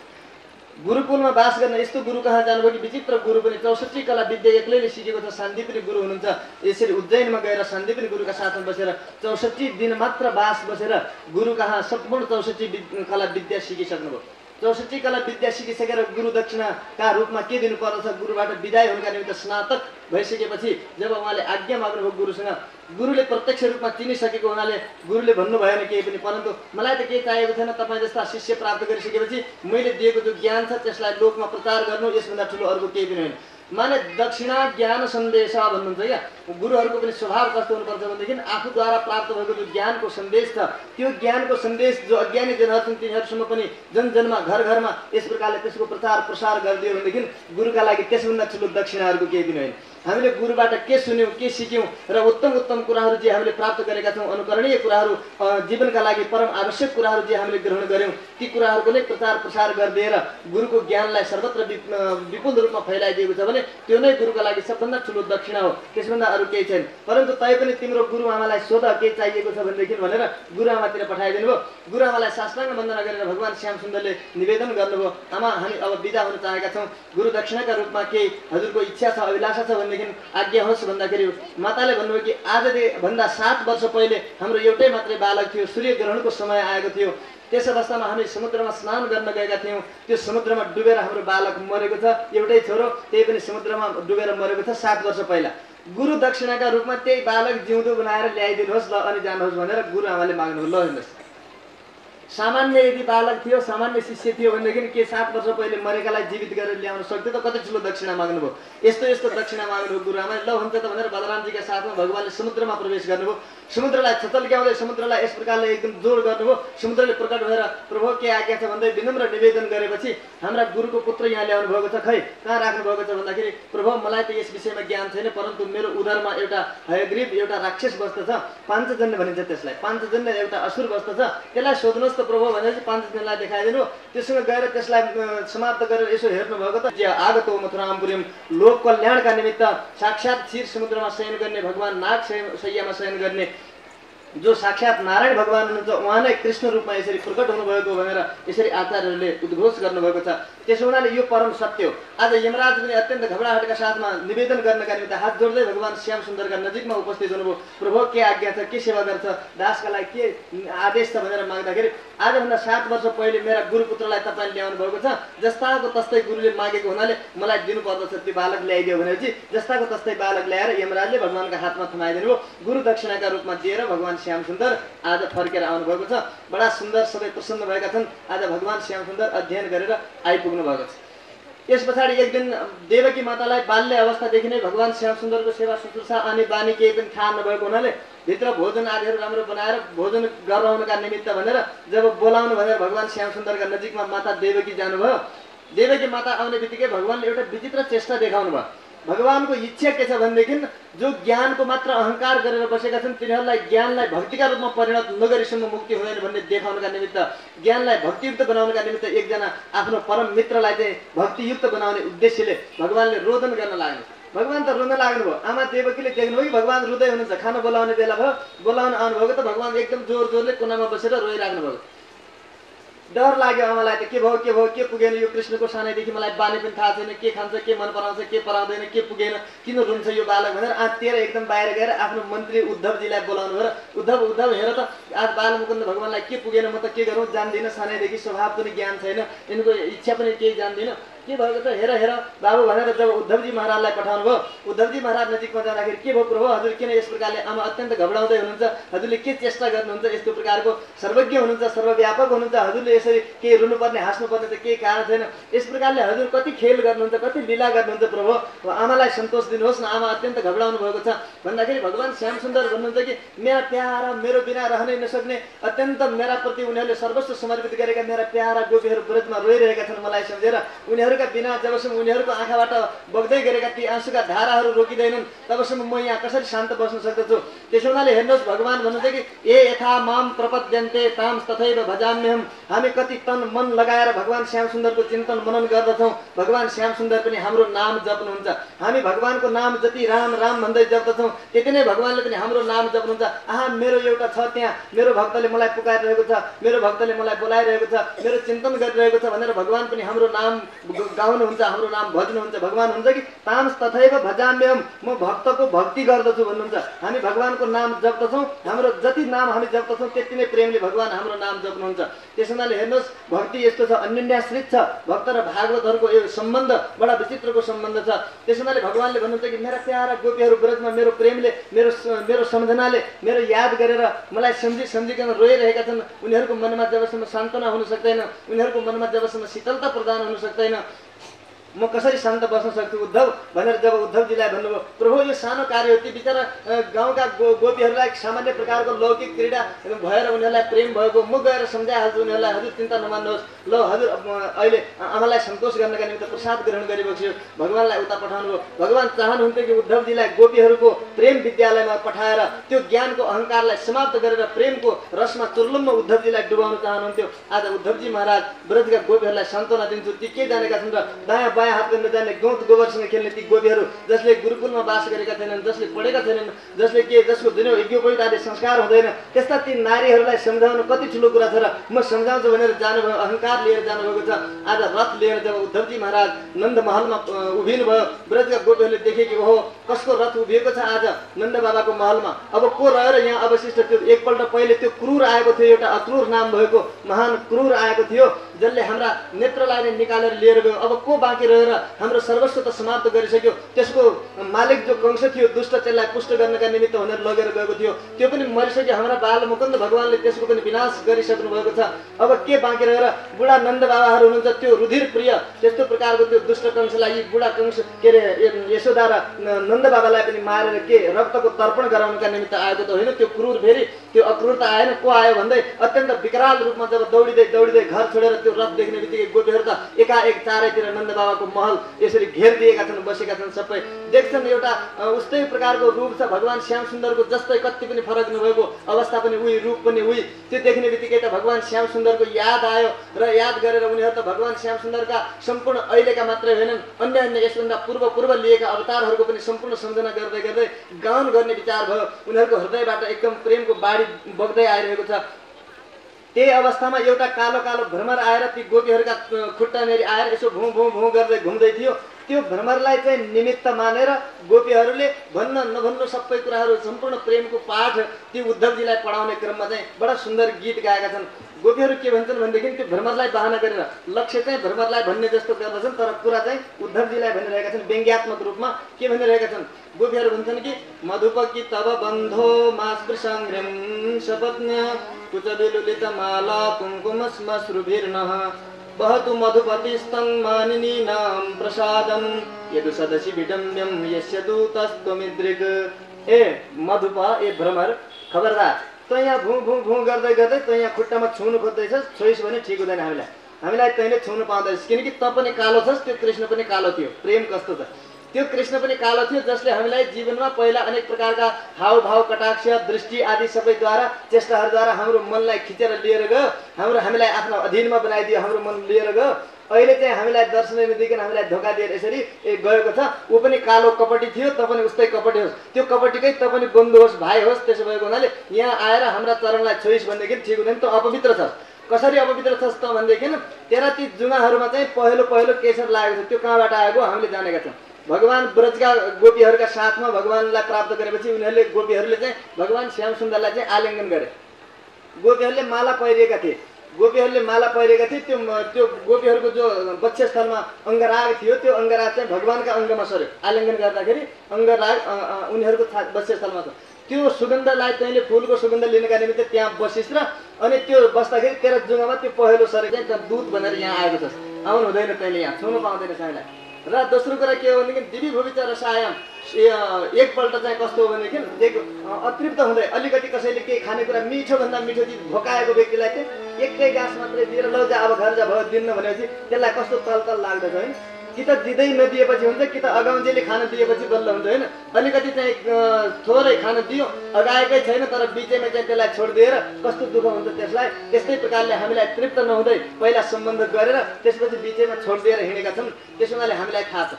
गुरुकुलमा वास गर्न यस्तो गुरु कहाँ जानुभयो कि विचित्र गुरु पनि 64 कला विद्या एक्लैले सिकेको छ, शान्तिप्रिय गुरु हुनुहुन्छ। यसरी उज्जैनमा गएर शान्तिप्रिय गुरुका साथमा बसेर 64 दिन मात्र वास बसेर गुरु कहाँ सम्पूर्ण 64 कला विद्या सिकिसक्नुभयो। 64 कला विद्या सिकिसकेर गुरु दक्षिणाका रूपमा के दिनु पर्दछ, गुरुबाट विदाय हुनका निमित्त स्नातक भइसकेपछि जब उहाँले आज्ञा माग्नुभयो गुरुसँग, गुरुले प्रत्यक्ष रूपमा चिनिसकेको हुनाले गुरुले भन्नु भएन केही पनि, परन्तु मलाई त केही चाहिएको छैन, तपाईँ जस्ता शिष्य प्राप्त गरिसकेपछि मैले दिएको जो ज्ञान छ त्यसलाई लोकमा प्रचार गर्नु, यसभन्दा ठुलो अर्को केही पनि होइन। माने दक्षिणा ज्ञान सन्देश भन्नुहुन्छ क्या। गुरुहरूको पनि स्वभाव कस्तो हुनुपर्छ भनेदेखि आफूद्वारा प्राप्त भएको जो ज्ञानको सन्देश छ त्यो ज्ञानको सन्देश जो अज्ञानी जनहरू छन् तिनीहरूसम्म पनि जनजनमा घर घरमा यस प्रकारले त्यसको प्रचार प्रसार गरिदियो भनेदेखि गुरुका लागि त्यसभन्दा ठुलो दक्षिणाहरूको केही पनि होइन। हामीले गुरुबाट के सुन्यौँ के सिक्यौँ र उत्तम उत्तम कुराहरू जे हामीले प्राप्त गरेका छौँ अनुकरणीय कुराहरू जीवनका लागि परम आवश्यक कुराहरू जे हामीले ग्रहण गऱ्यौँ ती कुराहरूको नै प्रचार प्रसार गरिदिएर गुरुको ज्ञानलाई सर्वत्र विपुल रूपमा फैलाइदिएको छ भने त्यो नै गुरुका लागि सबभन्दा ठुलो दक्षिणा हो। त्यसभन्दा अरू केही छैन। परन्तु तैपनि तिम्रो गुरुआमालाई सोध के चाहिएको छ भनेदेखि भनेर गुरुआमातिर पठाइदिनु भयो। गुरुआमालाई साष्टाङ्ग वन्दना गरेर भगवान श्याम सुन्दरले निवेदन गर्नुभयो, आमा हामी अब बिदा हुन चाहेका छौँ, गुरु दक्षिणाका रूपमा केही हजुरको इच्छा छ अभिलाषा छ भनेदेखि आज्ञा होस् भन्दाखेरि माताले भन्नुभयो कि आजदेखि भन्दा 7 वर्ष पहिले हाम्रो एउटै मात्रै बालक थियो, सूर्य ग्रहणको समय आएको थियो। त्यस अवस्थामा हामी समुद्रमा स्नान गर्न गएका थियौँ, त्यो समुद्रमा डुबेर हाम्रो बालक मरेको छ, एउटै छोरो त्यही पनि समुद्रमा डुबेर मरेको छ 7 वर्ष पहिला। गुरु दक्षिणाका रूपमा त्यही बालक जिउँदो बनाएर ल्याइदिनुहोस् ल अनि जानुहोस् भनेर गुरुआमाले माग्नुभयो। ल हेर्नुहोस्, सामान्य यदि बालक थियो सामान्य शिष्य थियो भनेदेखि के 7 वर्ष पहिले मरेकालाई जीवित गरेर ल्याउन सक्थ्यो त कति ठुलो दक्षिणा माग्नुभयो। यस्तो यस्तो दक्षिणा माग्नुभयो गुरुआमाले। ल हुन्छ त भनेर बलरामजीका साथमा भगवानले समुद्रमा प्रवेश गर्नुभयो। समुद्रलाई छचल्क्याउँदै समुद्रलाई यस प्रकारले एकदम जोड गर्नुभयो। समुद्रले प्रकट भएर प्रभु के आज्ञा छ भन्दै विनम्र निवेदन गरेपछि हाम्रा गुरुको पुत्र यहाँ ल्याउनु भएको छ, खै कहाँ राख्नु भएको छ भन्दाखेरि प्रभु मलाई त यस विषयमा ज्ञान छैन, परन्तु मेरो उदरमा एउटा हयग्रीव एउटा राक्षस बस्दछ, पाञ्चजन्य भनिन्छ त्यसलाई, पाञ्चजन्य एउटा असुर बस्दछ, त्यसलाई सोध्नुहोस् त प्रभु भनेपछि पाञ्चजन्यलाई देखाइदिनु। त्योसँग गएर त्यसलाई समाप्त गरेर यसो हेर्नुभएको त आगतो मथुरामपुरीम लोक कल्याणका निमित्त साक्षात् क्षीर समुद्रमा शयन गर्ने भगवान नाग शय्यामा शयन गर्ने जो साक्षात् नारायण भगवान हुनुहुन्छ उहाँ नै कृष्ण रूपमा यसरी प्रकट हुनुभएको भनेर यसरी आचार्यहरूले उद्घोष गर्नुभएको छ। त्यसो हुनाले यो परम सत्य हो। आज यमराज पनि अत्यन्त घबराहटका साथमा निवेदन गर्नका निमित्त हात जोड्दै भगवान श्याम सुन्दरका नजिकमा उपस्थित हुनुभयो। प्रभु के आज्ञा छ, के सेवा गर्छ, दासका लागि के आदेश छ भनेर माग्दाखेरि आजभन्दा 7 वर्ष पहिले मेरा गुरुपुत्रलाई तपाईँले ल्याउनु भएको छ, जस्ताको तस्तै गुरुले मागेको हुनाले मलाई दिनुपर्दछ, त्यो बालक ल्याइदियो भनेपछि जस्ताको तस्तै बालक ल्याएर यमराजले भगवानका हातमा थमाइदिनु भयो। गुरु दक्षिणाका रूपमा दिएर भगवान श्याम सुन्दर आज फर्केर आउनुभएको छ। बडा सुन्दर, सबै प्रसन्न भएका छन्। आज भगवान श्याम सुन्दर अध्ययन गरेर आइपुग्नु भएको छ। यस पछाडि एक दिन देवकी मातालाई बाल्य अवस्थादेखि नै भगवान श्याम सुन्दरको सेवा शुश्रूषा अनि बानी केही पनि थाहा नभएको हुनाले भित्र भोजन आदिहरू राम्रो बनाएर भोजन गराउनका निमित्त भनेर जब बोलाउनु भनेर भगवान श्याम सुन्दरका नजिकमा माता देवकी जानुभयो। देवकी माता आउने बित्तिकै भगवानले एउटा विचित्र चेष्टा देखाउनु भयो। भगवानको इच्छा के छ भनेदेखि जो ज्ञानको मात्र अहङ्कार गरेर बसेका छन् तिनीहरूलाई ज्ञानलाई भक्तिका रूपमा परिणत नगरीसम्म मुक्ति हुँदैन भन्ने देखाउनका निमित्त, ज्ञानलाई भक्तियुक्त बनाउनका निमित्त एकजना आफ्नो परम मित्रलाई चाहिँ भक्तियुक्त बनाउने उद्देश्यले भगवानले रोदन गर्न लाग्नु। भगवान त रुन लाग्नुभयो। आमा देवकीले देख्नुभयो कि भगवान रुँदै हुनुहुन्छ। खाना बोलाउने बेला भयो, बोलाउन आउनुभएको त भगवान एकदम जोर जोरले कुनामा बसेर रोइराख्नु भएको। डर लाग्यो आमालाई त के भयो के पुगेन, यो कृष्णको सानैदेखि मलाई बानी पनि थाहा छैन, के खान्छ के मन पराउँछ के पराउँदैन, के पुगेन, किन रुन्छ यो बालक भनेर आत्तिएर एकदम बाहिर गएर आफ्नो मन्त्री उद्धवजीलाई बोलाउनु भएर उद्धव हेर त आज बालमुकुन्द भगवानलाई के पुगेन, म त के गरौँ जान्दिनँ, सानैदेखि स्वभाव पनि ज्ञान छैन, यिनको इच्छा पनि केही जान्दिनँ, के भएको त हेर बाबु भनेर जब उद्धवजी महाराजलाई पठाउनु भयो। उद्धवजी महाराज नजिकमा जाँदाखेरि के भयो प्रभु हजुर किन यस प्रकारले आमा अत्यन्त घबराउँदै हुनुहुन्छ, हजुरले के चेष्टा गर्नुहुन्छ, यस्तो प्रकारको सर्वज्ञ हुनुहुन्छ सर्वव्यापक हुनुहुन्छ, हजुरले यसरी केही रुनुपर्ने हाँस्नुपर्ने त केही कारण छैन, यस प्रकारले हजुर कति खेल गर्नुहुन्छ कति लीला गर्नुहुन्छ प्रभु, आमालाई सन्तोष दिनुहोस् न, आमा अत्यन्त घबराउनु भएको छ भन्दाखेरि भगवान श्याम सुन्दर भन्नुहुन्छ कि मेरा प्यारा मेरो बिना रहनै नसक्ने अत्यन्त मेरा प्रति उनीहरूले सर्वस्व समर्पित गरेका मेरा प्यारा गोपीहरू ब्रजमा रोइरहेका छन्, मलाई सम्झेर उनीहरूका बिना जबसम्म उनीहरूको आँखाबाट बग्दै गरेका ती आँसुका धाराहरू रोकिँदैनन् तबसम्म म यहाँ कसरी शान्त बस्न सक्दछु। त्यसो हुनाले हेर्नुहोस् भगवान भन्नुहुन्छ कि ए यथा माम प्रपद्यन्ते ताम तथैव भजाम्यहम्, हामी कति तन मन लगाएर भगवान श्याम सुन्दरको चिन्तन मनन गर्दछौँ, भगवान श्याम सुन्दर पनि हाम्रो नाम जप्नुहुन्छ, हामी भगवानको नाम जति राम राम भन्दै जप्दछौँ त्यति नै भगवानले पनि हाम्रो नाम जप्नुहुन्छ। आहा मेरो एउटा छ त्यहाँ, मेरो भक्तले मलाई पुकारिरहेको छ, मेरो भक्तले मलाई बोलाइरहेको छ, मेरो चिन्तन गरिरहेको छ भनेर भगवान पनि हाम्रो नाम गाउनुहुन्छ, हाम्रो नाम भज्नुहुन्छ। भगवान हुन्छ कि ताम तथैव भजाम्यहम्, म भक्तको भक्ति गर्दछु भन्नुहुन्छ। हामी भगवानको नाम जप्दछौँ, हाम्रो जति नाम हामी जप्दछौँ त्यति नै प्रेमले भगवान हाम्रो नाम जप्नुहुन्छ। त्यस हुनाले हेर्नुहोस् भक्ति यस्तो छ, अन्योन्याश्रित छ, भक्त र भागवतहरूको यो सम्बन्ध बडा विचित्रको सम्बन्ध छ। त्यस हुनाले भगवानले भन्नुहुन्छ कि मेरा प्यारा गोपीहरू ब्रजमा मेरो प्रेमले मेरो सम्झनाले मेरो याद गरेर मलाई सम्झिकन रोइरहेका छन्, उनीहरूको मनमा जबसम्म सान्त्वना हुन सक्दैन, उनीहरूको मनमा जबसम्म शीतलता प्रदान हुन सक्दैन म कसरी शान्त बस्न सक्छु उद्धव भनेर जब उद्धवजीलाई भन्नुभयो, प्रभु यो सानो कार्य हो, ती बिचरा गाउँका गोपीहरूलाई सामान्य प्रकारको लौकिक क्रीडा भएर उनीहरूलाई प्रेम भएको, म गएर सम्झाइहाल्छु उनीहरूलाई, हजुर चिन्ता नमान्नुहोस्, ल हजुर अहिले आमालाई सन्तोष गर्नका निमित्त प्रसाद ग्रहण गरिबक्स्यो, भगवान्लाई उता पठाउनुभयो। भगवान् चाहनुहुन्थ्यो कि उद्धवजीलाई गोपीहरूको प्रेम विद्यालयमा पठाएर त्यो ज्ञानको अहङ्कारलाई समाप्त गरेर प्रेमको रसमा चुर्लुम्म उद्धवजीलाई डुबाउन चाहनुहुन्थ्यो। आज उद्धवजी महाराज ब्रजका गोपीहरूलाई सान्त्वना दिन्छु, ती के जानेका छन् र दायाँ बायाँ हात गर्न जाने गौत गोबरसँग खेल्ने ती गोपीहरू जसले गुरुकुलमा बास गरेका छैनन्, जसले पढेका छैनन्, जसले जसको जुन यज्ञोपवीत आदि संस्कार हुँदैन, त्यस्ता ती नारीहरूलाई सम्झाउनु कति ठुलो कुरा छ र म सम्झाउँछु भनेर जानुभयो, अहङ्कार लिएर जानुभएको छ। आज रथ लिएर जब उद्धवजी महाराज नन्द महलमा उभिनु भयो, ब्रजका गोपीहरूले देखे कि ओहो कसको रथ उभिएको छ आज नन्द बाबाको महलमा, अब को रहेर यहाँ अवशिष्ट थियो। एकपल्ट पहिले त्यो क्रूर आएको थियो, एउटा अक्रूर नाम भएको महान क्रूर आएको थियो जसले हाम्रा नेत्रलाई नै निकालेर लिएर गयो। अब को बाँकी रहेर हाम्रो सर्वस्व त समाप्त गरिसक्यो। त्यसको मालिक जो कंस थियो दुष्ट त्यसलाई पुष्ट गर्नका निमित्त भनेर लगेर गएको थियो, त्यो पनि मरिसक्यो। हाम्रा बाल मुकुन्द भगवानले त्यसको पनि विनाश गरिसक्नु भएको छ। अब के बाँकी रहेर बुढा नन्द बाबाहरू हुनुहुन्छ, त्यो रुधिर प्रिय त्यस्तो प्रकारको त्यो दुष्ट कंसलाई यी बुढा कंस के अरे यशोदा र नन्द बाबालाई पनि मारेर के रक्तको तर्पण गराउनका निमित्त आएको त होइन। त्यो क्रूर फेरि त्यो अक्रूरता आएन, को आयो भन्दै अत्यन्त विकराल रूपमा जब दौडिँदै दौडिँदै घर छोडेर त्यो रथ देख्ने बित्तिकै गोपीहरू त एकाएक चारैतिर नन्द बाबाको महल यसरी घेरिदिएका छन्, बसेका छन्, सबै देख्छन्। एउटा उस्तै प्रकारको रूप छ भगवान श्याम सुन्दरको, जस्तै कति पनि फरक नभएको अवस्था पनि उही, रूप पनि उही। त्यो देख्ने बित्तिकै त भगवान श्याम सुन्दरको याद आयो र याद गरेर उनीहरू त भगवान श्याम सुन्दरका सम्पूर्ण अहिलेका मात्रै होइनन्, अन्य अन्य यसभन्दा पूर्व लिएका अवतारहरूको पनि सम्पूर्ण सम्झना गर्दै गर्दै गाउन गर्ने विचार भयो। उनीहरूको हृदयबाट एकदम प्रेमको बाढी बग्दै आइरहेको छ। त्यही अवस्थामा एउटा कालो कालो भ्रमर आएर ती गोपीहरूका खुट्टानेरि आएर यसो भुँ भुँ भुँ गर्दै घुम्दै थियो। त्यो भ्रमरलाई चाहिँ निमित्त मानेर गोपीहरूले भन्न नभन्नु सबै कुराहरू सम्पूर्ण प्रेमको पाठ ती उद्धवजीलाई पढाउने क्रममा चाहिँ बडा सुन्दर गीत गाएका छन्। गोपीहरू के भन्छन् भनेदेखि त्यो भ्रमरलाई बहाना गरेर लक्ष्य चाहिँ भ्रमरलाई भन्ने जस्तो गर्दछन्, तर कुरा चाहिँ उद्धवजीलाई भनिरहेका छन् व्यङ्ग्यात्मक रूपमा। के भनिरहेका छन् गोपीहरू भन्छन् कि मधुपकी तब बन्धो मास्पृशङ्ग्रिम सपत्न्य कुचबिलुलित माला कुङ्कुम श्मश्रुभिर्नः बहतु मधुपति स्तन मानिनी नाम प्रसादम यदु सदसि विडम्यम यस्य दूतस्त्वमिदृग। ए मधुप, ए भ्रमर, खबरदार त यहाँ भुँ भुँ भुँ गर्दै गर्दै त यहाँ खुट्टामा छुनु खोज्दैछस्, छोइस् भने ठिक हुँदैन। हामीलाई तैँले छुनु पाउँदैछस्, किनकि त पनि कालो छस्, त्यो कृष्ण पनि कालो थियो। प्रेम कस्तो छ, त्यो कृष्ण पनि कालो थियो जसले हामीलाई जीवनमा पहिला अनेक प्रकारका हावभाव कटाक्ष दृष्टि आदि सबैद्वारा चेष्टाहरूद्वारा हाम्रो मनलाई खिचेर लिएर गयो, हामीलाई आफ्नो अधीनमा बनाइदियो, हाम्रो मन लिएर गयो। अहिले चाहिँ हामीलाई दर्शनै नदिकन हामीलाई धोका दिएर यसरी गएको छ। ऊ पनि कालो कपटी थियो, त पनि उस्तै कपटी होस्, त्यो कपटीकै त पनि बन्धु होस्, भाइ होस्। त्यसो भएको हुनाले यहाँ आएर हाम्रा चरणलाई छोइस् भनेदेखि ठिक हुँदैन, त अपवित्र छस्। कसरी अपवित्र छस् त भनेदेखि तेरा ती जुगाहरूमा चाहिँ पहिलो पहिलो केसर लागेको छ। त्यो कहाँबाट आएको हामीले जानेका छौँ। भगवान ब्रजका गोपीहरूका साथमा भगवानलाई प्राप्त गरेपछि उनीहरूले गोपीहरूले चाहिँ भगवान श्याम सुन्दरलाई चाहिँ आलिङ्गन गरे। गोपीहरूले माला पहिरिएका थिए, गोपीहरूले माला पहिरेका थिए। त्यो गोपीहरूको जो वक्षस्थलमा अङ्गराग थियो, त्यो अङ्गराग चाहिँ भगवानका अङ्गमा सर्यो। आलिङ्गन गर्दाखेरि अङ्गराग उनीहरूको वक्षस्थलमा छ। त्यो सुगन्धलाई तैँले फुलको सुगन्ध लिनका निमित्त त्यहाँ बसिस् र अनि त्यो बस्दाखेरि तेरो जुगामा त्यो पहेँलो सरेको चाहिँ दूत भनेर यहाँ आएको छस्। आउनु हुँदैन, तैँले यहाँ छुनु पाउँदैन हामीलाई। र दोस्रो कुरा के हो भनेदेखि दिवी भूमिचा रसायन एकपल्ट चाहिँ कस्तो हो भनेदेखि एक अतृप्त हुँदै अलिकति कसैले केही खानेकुरा मिठोभन्दा मिठो चिज भोकाएको व्यक्तिलाई चाहिँ एकै गाँस मात्रै दिएर लौ जा अब घर जा भयो दिन्न भनेपछि त्यसलाई कस्तो तल लाग्दछ होइन। कि त दिँदै नदिएपछि हुन्छ, कि त अगाउँजेले खान दिएपछि बल्ल हुन्छ होइन। अलिकति चाहिँ थोरै खान दियो, अगाएकै छैन तर बिचैमा चाहिँ त्यसलाई छोडिदिएर कस्तो दुःख हुन्छ त्यसलाई। त्यस्तै प्रकारले हामीलाई तृप्त नहुँदै पहिला सम्बन्ध गरेर त्यसपछि बिचैमा छोडिदिएर हिँडेका छन्। त्यस हुनाले हामीलाई थाहा छ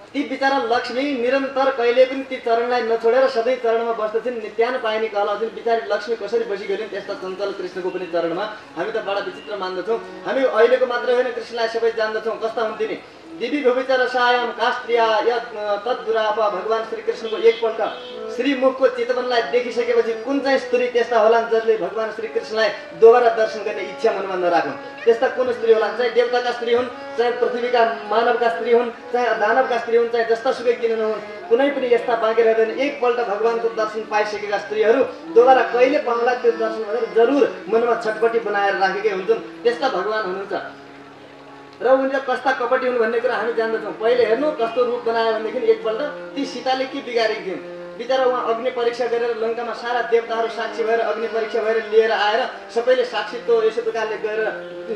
ती बिचरा लक्ष्मी निरन्तर कहिले पनि ती चरणलाई नछोडेर सधैँ चरणमा बस्दछन्, नित्यान पाइने कहलाउँछन्। बिचारी लक्ष्मी कसरी बसिगलिन् त्यस्ता चञ्चल कृष्णको पनि चरणमा हामी त बडा विचित्र मान्दछौँ। हामी अहिलेको मात्रै होइन कृष्णलाई सबै जान्दछौँ। कस्ता हुन्थे नि दिवी भूमिचा रसायन कास्त्रिया तद्दुराप। भगवान श्रीकृष्णको एकपल्ट श्रीमुखको चितवनलाई देखिसकेपछि कुन चाहिँ स्त्री त्यस्ता होलान् जसले भगवान श्रीकृष्णलाई दोबारा दर्शन गर्ने इच्छा मनमा नराखुन्। त्यस्ता कुन स्त्री होलान्, चाहे देवताका स्त्री हुन्, चाहे पृथ्वीका मानवका स्त्री हुन्, चाहे दानवका स्त्री हुन्, चाहे जस्ता सुकै किन नहुन्, कुनै पनि यस्ता बाँकी रहँदैन। एकपल्ट भगवानको दर्शन पाइसकेका स्त्रीहरू दोबारा कहिले पाउँला त्यो दर्शन भनेर जरुर मनमा छटपटी बनाएर राखेकै हुन्छन्। त्यस्ता भगवान हुनुहुन्छ। र उनीहरू कस्ता कपटी हुन् भन्ने कुरा हामी जान्दछौँ। पहिले हेर्नु कस्तो रूप बनायो भनेदेखि एकपल्ट ती सीताले के बिगारेकी थिइन्। बिचरा उहाँ अग्नि परीक्षा गरेर लङ्कामा सारा देवताहरू साक्षी भएर अग्नि परीक्षा भएर लिएर आएर सबैले साक्षीत्व यसो प्रकारले गएर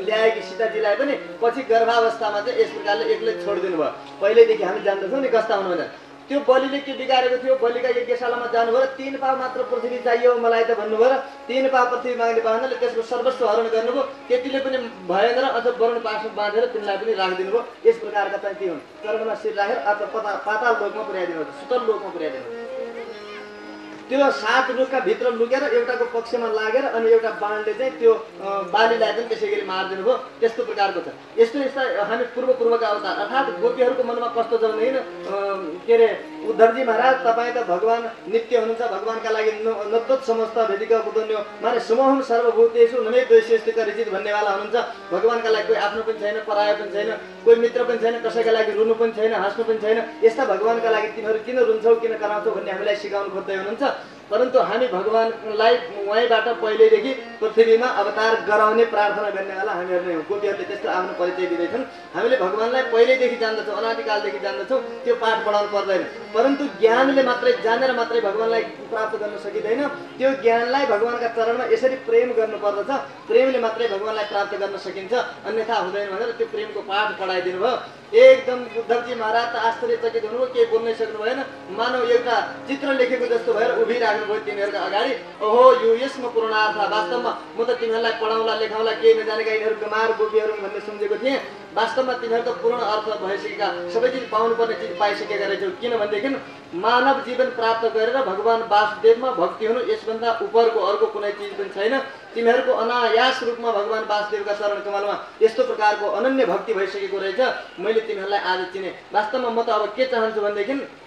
ल्याएकी सीताजीलाई पनि पछि गर्भावस्थामा चाहिँ यस प्रकारले एक्लै छोडिदिनु भयो। पहिल्यैदेखि हामी जान्दछौँ नि कस्ता हुनु भनेर। त्यो बलिले के बिगारेको थियो, बलिका यज्ञशालामा जानुभयो र 3 पाउ मात्र पृथ्वी चाहियो मलाई त भन्नुभयो र 3 पाउ पृथ्वी माग्ने पाहुनाले त्यसको सर्वस्व हरण गर्नुभयो। त्यतिले पनि भएन र अझ वरुण पाशमा बाँधेर तिनलाई पनि राखिदिनु भयो। यस प्रकारका चाहिँ के हुन्, चरणमा शिर राखेर अथवा पाताल लोकमा पुर्याइदिनु भयो, सुतल लोकमा पुर्याइदिनु। त्यो 7 रुखका भित्र लुकेर एउटाको पक्षमा लागेर अनि एउटा बाणले चाहिँ त्यो बालीलाई पनि त्यसै गरी मारिदिनु भयो। त्यस्तो प्रकारको छ। यस्तो यस्ता हामी पूर्वका अवतार अर्थात् गोपीहरूको मनमा कस्तो छ भनेदेखि के अरे उद्धवजी महाराज तपाईँ त भगवान नित्य हुनुहुन्छ, भगवानका लागि नत्वत समस्त भेदिका बुद्धन्यो माने समूहम सर्वभूतेषु नमे द्वेष्यस्ति करिचित भन्नेवाला हुनुहुन्छ। भगवानका लागि कोही आफ्नो पनि छैन, पराय पनि छैन, कोही मित्र पनि छैन, कसैका लागि रुनु पनि छैन, हाँस्नु पनि छैन। यस्ता भगवानका लागि तिमीहरू किन रुन्छौ, किन कराउँछौ भन्ने हामीलाई सिकाउनु खोज्दै हुनुहुन्छ। परन्तु हामी भगवानलाई उहाँबाट पहिल्यैदेखि पृथ्वीमा अवतार गराउने प्रार्थना गर्नेवाला हामीहरू नै हो। गोपीहरूले त्यस्तो आफ्नो परिचय दिँदैछन्। हामीले भगवानलाई पहिल्यैदेखि जान्दछौँ, अनादिकालदेखि जान्दछौँ। त्यो पाठ पढाउनु पर्दैन। परन्तु ज्ञानले मात्रै जानेर मात्रै भगवानलाई प्राप्त गर्न सकिँदैन। त्यो ज्ञानलाई भगवानका चरणमा यसरी प्रेम गर्नुपर्दछ। प्रेमले मात्रै भगवानलाई प्राप्त गर्न सकिन्छ, अन्यथा हुँदैन भनेर त्यो प्रेमको पाठ पढाइदिनु भयो। एकदम उद्धवजी महाराज त आश्चर्यचकित हुनुभयो, केही बोल्नै सक्नु भएन। मानव एउटा चित्र लेखेको जस्तो भएर उभिराख्नुभयो तिनीहरूका अगाडि। ओहो यो यसमा पूर्णार्थ, वास्तवमा म त तिमीहरूलाई पढाउला लेखाउला केही नजानेका यिनीहरू गमार गोपीहरू भन्ने सम्झेको थिएँ। वास्तवमा तिनीहरू त पूर्ण अर्थ भइसकेका, सबै चिज पाउनुपर्ने चिज पाइसकेका रहेछौ। किनभनेदेखि मानव जीवन प्राप्त गरेर भगवान वासुदेवमा भक्ति हुनु यसभन्दा उपरको अर्को कुनै चिज पनि छैन। तिमीहरूको अनायास रूपमा भगवान वासुदेवका चरण कमलमा यस्तो प्रकारको अनन्य भक्ति भइसकेको रहेछ। मैले तिमीहरूलाई आज चिने। वास्तवमा म त अब के चाहन्छु भनेदेखि